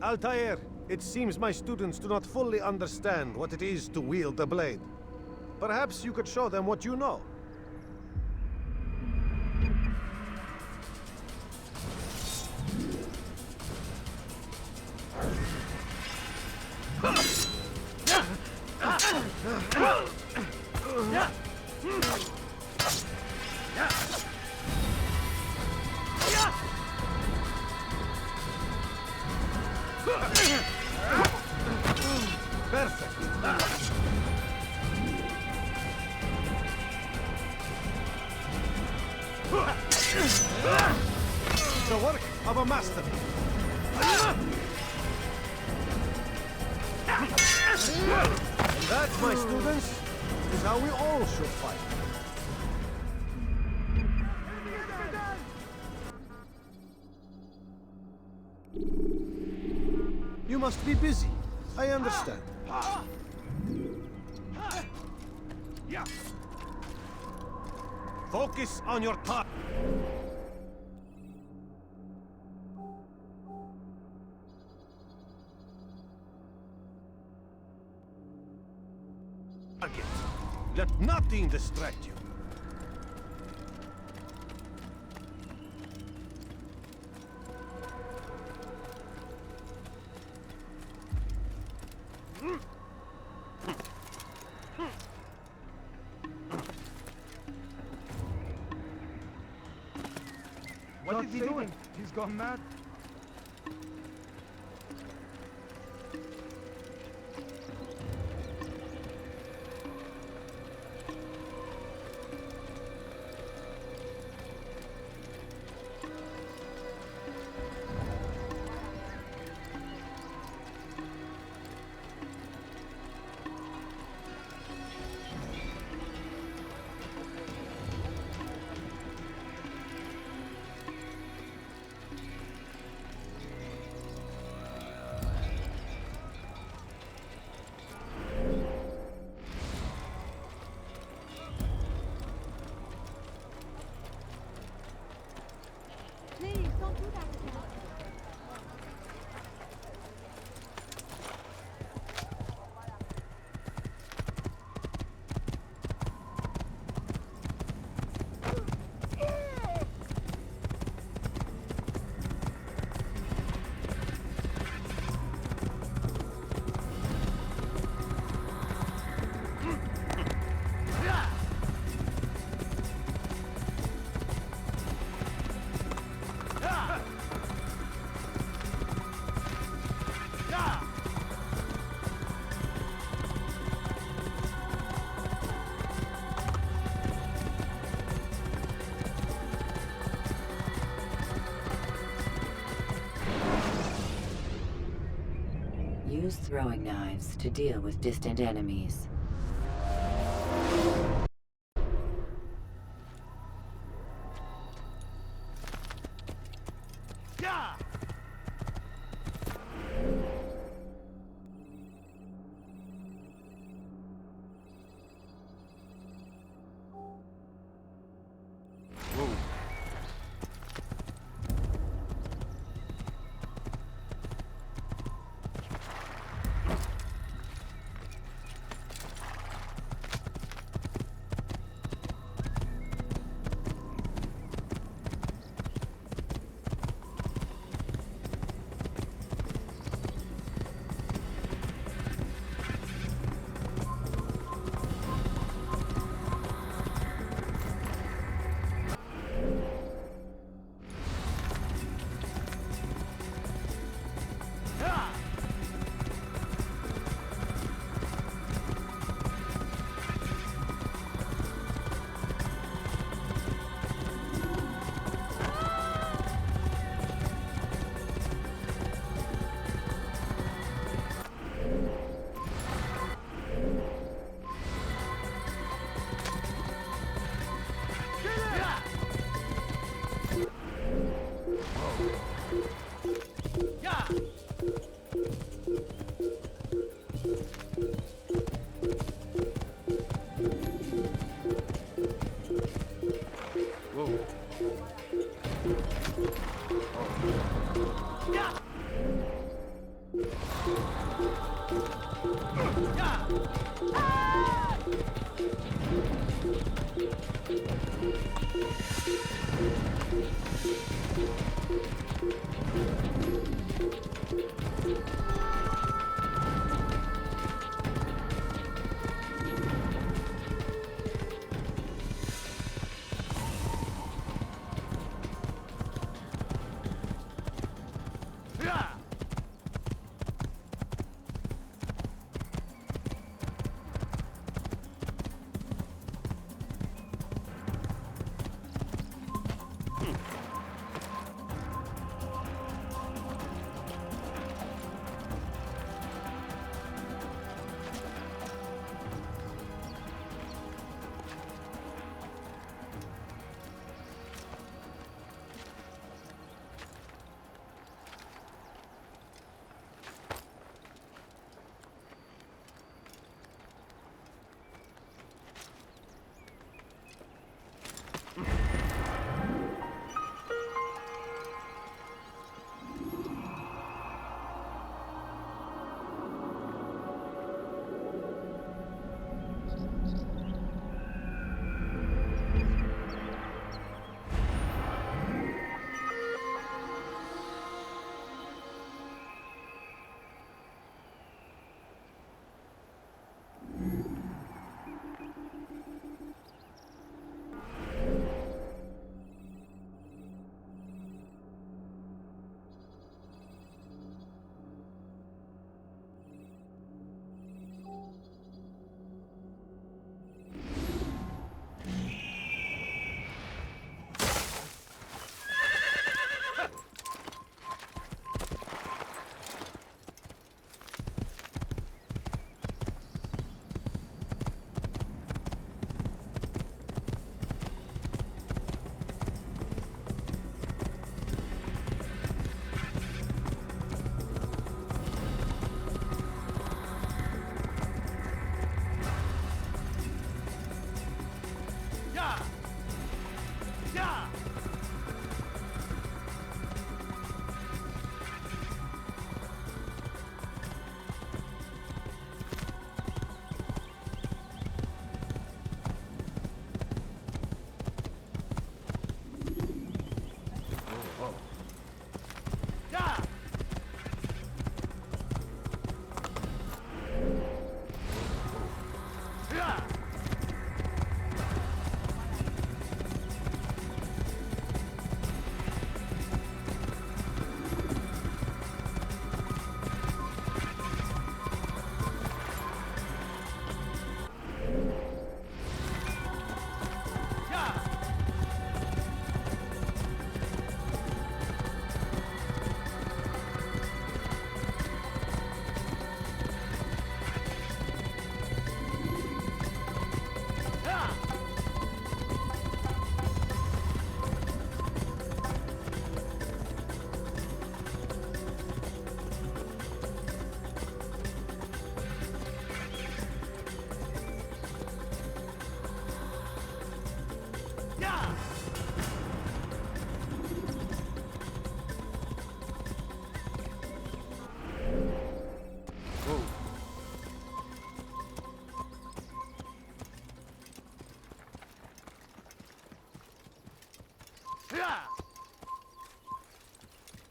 Speaker 10: Altair, it seems my students do not fully understand what it is to wield the blade. Perhaps you could show them what you know.
Speaker 3: The work of a master. And that, my students, is how we all should fight. You must be busy. I understand. Focus on your target. Let nothing distract you.
Speaker 6: What is he doing? He's gone mad.
Speaker 19: Please, don't do that again.
Speaker 5: Use throwing knives to deal with distant enemies.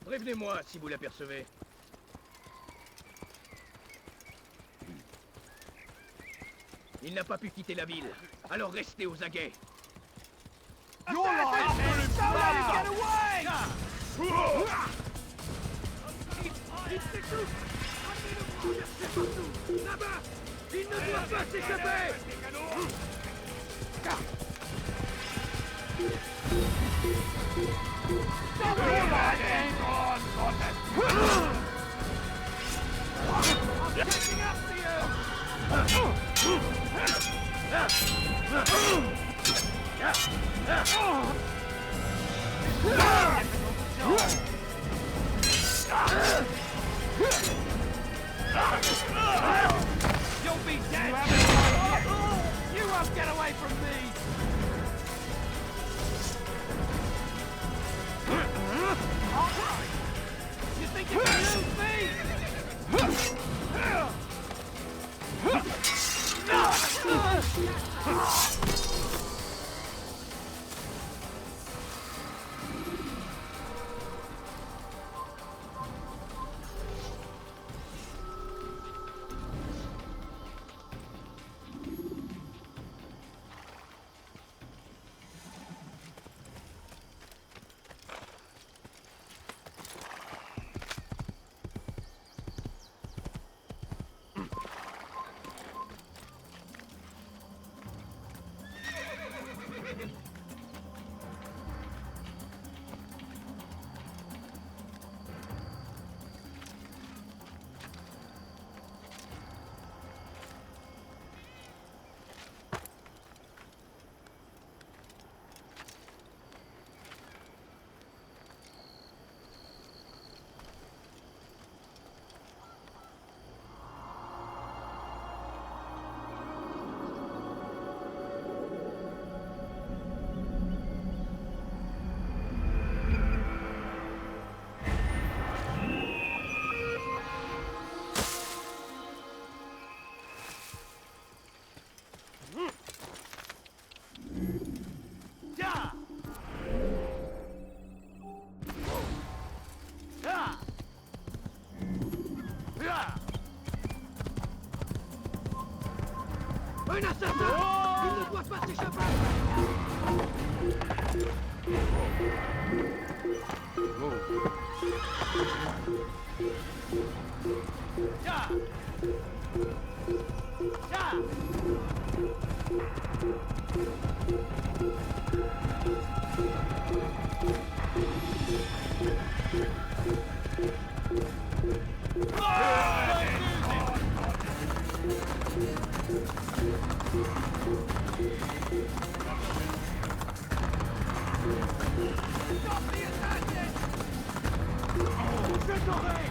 Speaker 14: Prévenez-moi si vous l'apercevez. Il n'a pas pu quitter la ville, alors restez aux aguets.
Speaker 17: You're lying, man! Don't let him get away!
Speaker 14: Là-bas! Il ne doit pas s'échapper!
Speaker 17: You'll be dead! You won't get away from me! You think you can lose me?
Speaker 14: Un assassin! Il ne doit pas s'échapper!
Speaker 17: Urteil!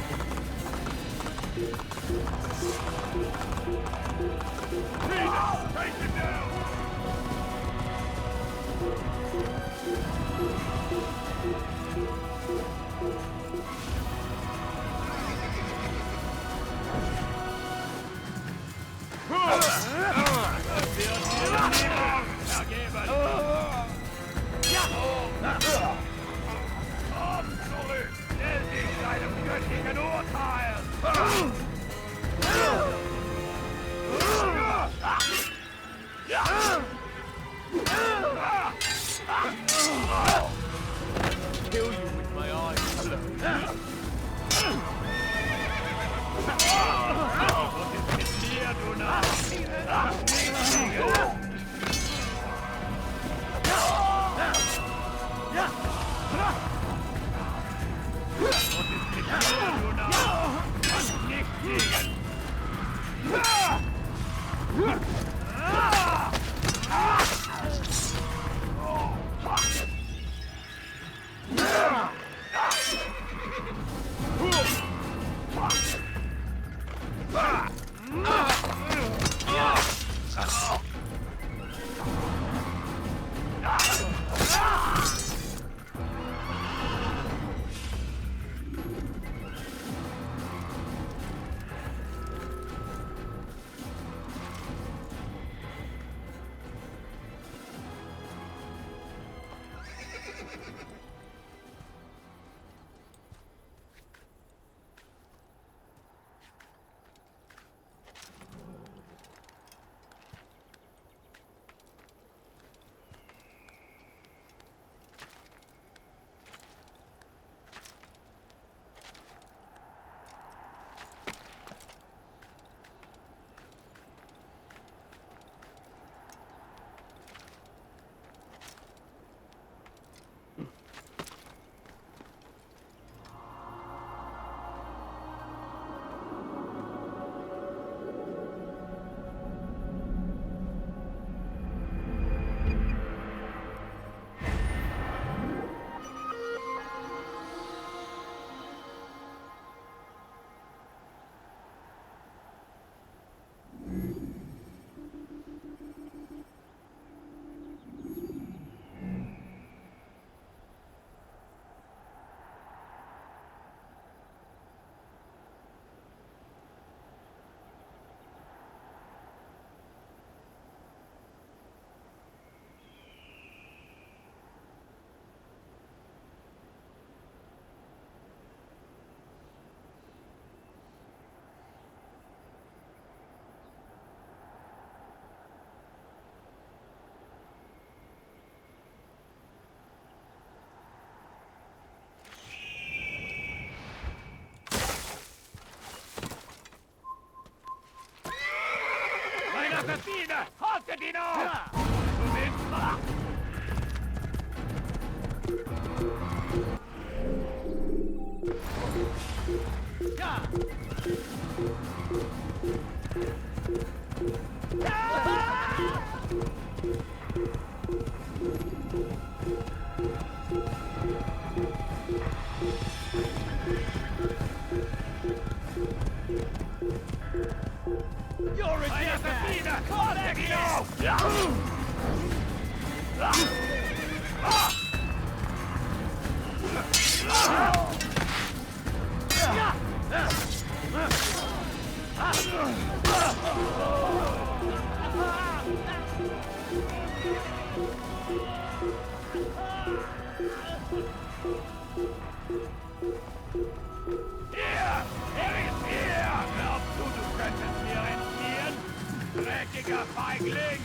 Speaker 17: Assassine! Haltet ihn auf! Du willst... Ja! You're a assassine! Haltet ihn auf! Ja! Dreckiger Feigling!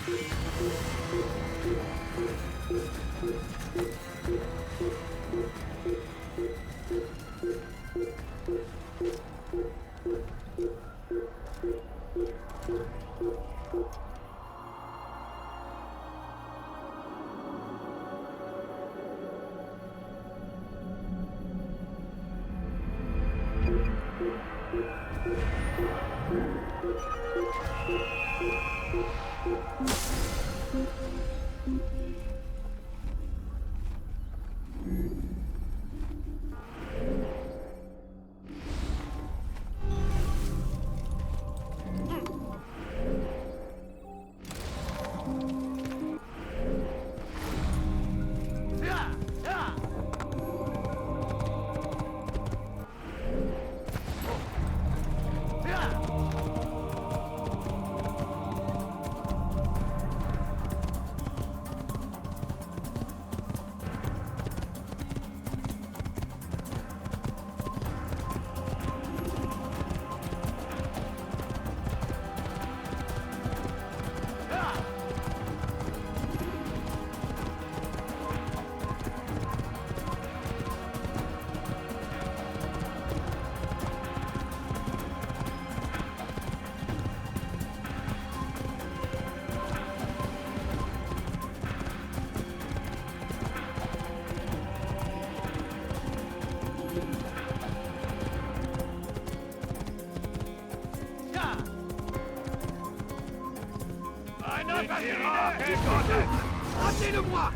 Speaker 17: Attendez-le-moi!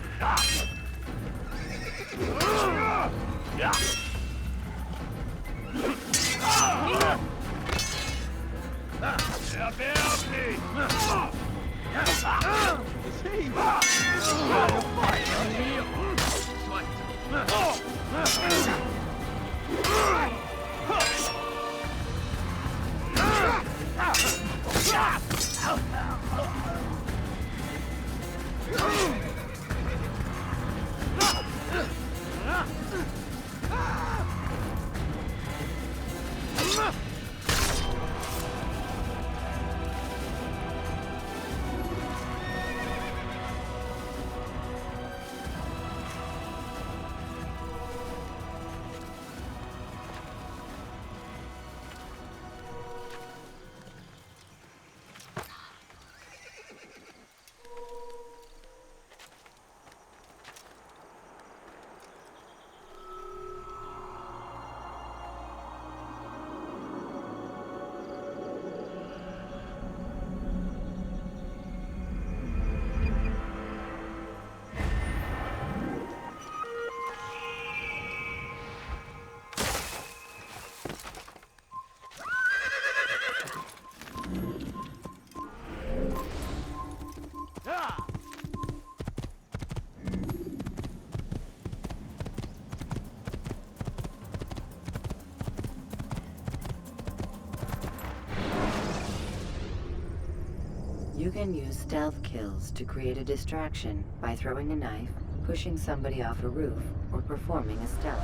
Speaker 5: You can use stealth kills to create a distraction by throwing a knife, pushing somebody off a roof, or performing a stealth.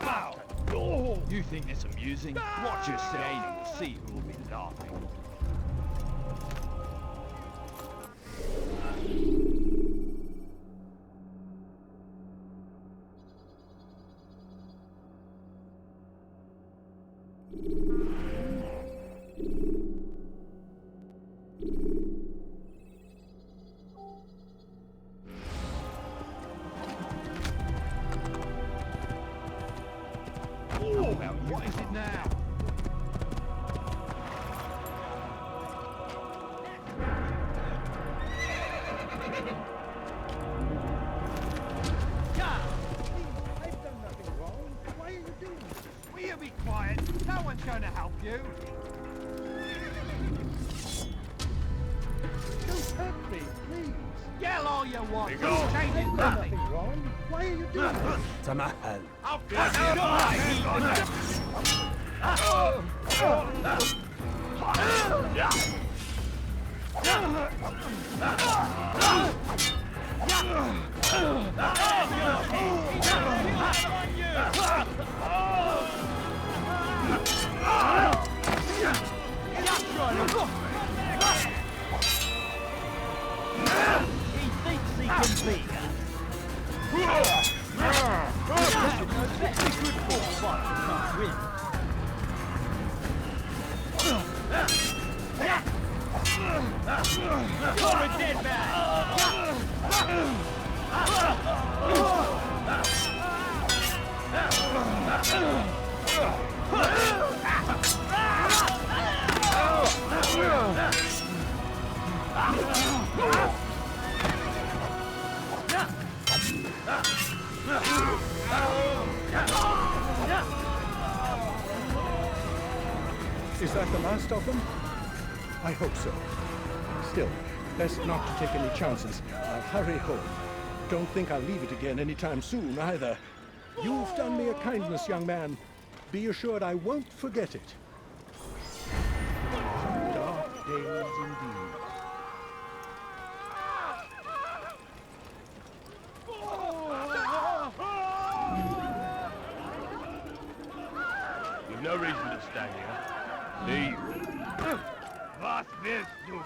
Speaker 17: Ow! Oh, you think this amusing? Watch yourself and we'll see who will be laughing. Oh, well, what is it now?
Speaker 14: I've done nothing wrong. Why are you doing this?
Speaker 17: Will you be quiet? No one's going to help you.
Speaker 14: Don't hurt me, please.
Speaker 17: Yell all you want.
Speaker 14: I've done
Speaker 17: Changes nothing.
Speaker 14: nothing wrong. Why are you doing this?
Speaker 3: Tamahal.
Speaker 17: I'll cut He thinks he can beat us. That's a good bull fight you can't win. You're a dead man!
Speaker 9: Is that the last of them? I hope so. Still, best not to take any chances. I'll hurry home. Don't think I'll leave it again anytime soon, either. You've done me a kindness, young man. Be assured I won't forget it. Some dark days indeed.
Speaker 11: You've no reason to stand here. Leave.
Speaker 17: Was willst du?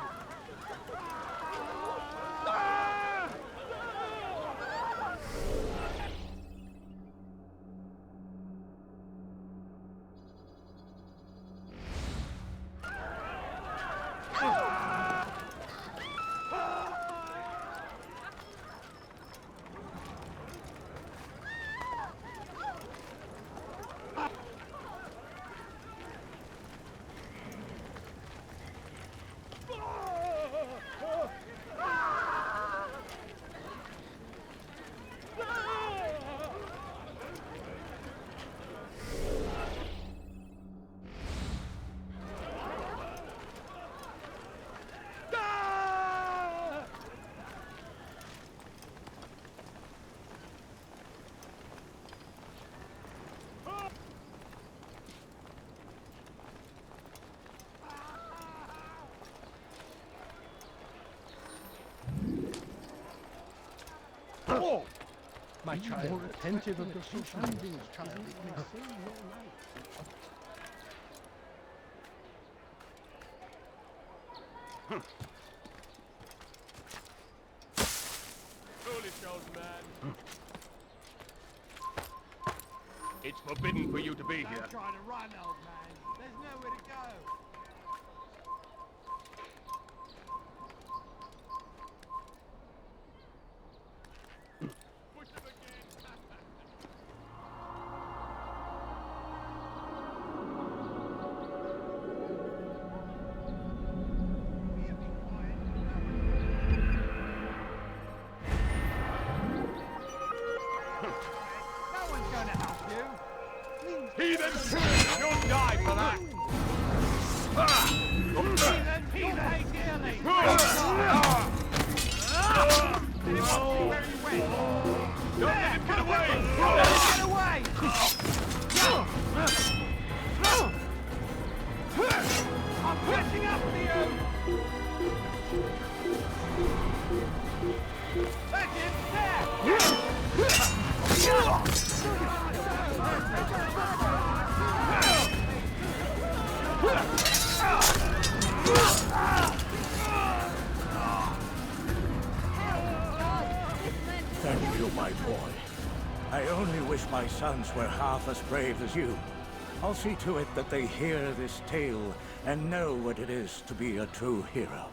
Speaker 9: Oh! My child, more attentive of your surroundings, child. It may save your life.
Speaker 11: Foolish old man. It's forbidden for you to be here.
Speaker 17: Don't try to run, old man. There's nowhere to go.
Speaker 11: Heathen! You'll die for that!
Speaker 17: Heathen hate dearly!
Speaker 11: Don't let him get away!
Speaker 17: Get away! I'm catching up to you! That's him! There!
Speaker 9: Thank you, my boy. I only wish my sons were half as brave as you. I'll see to it that they hear this tale and know what it is to be a true hero.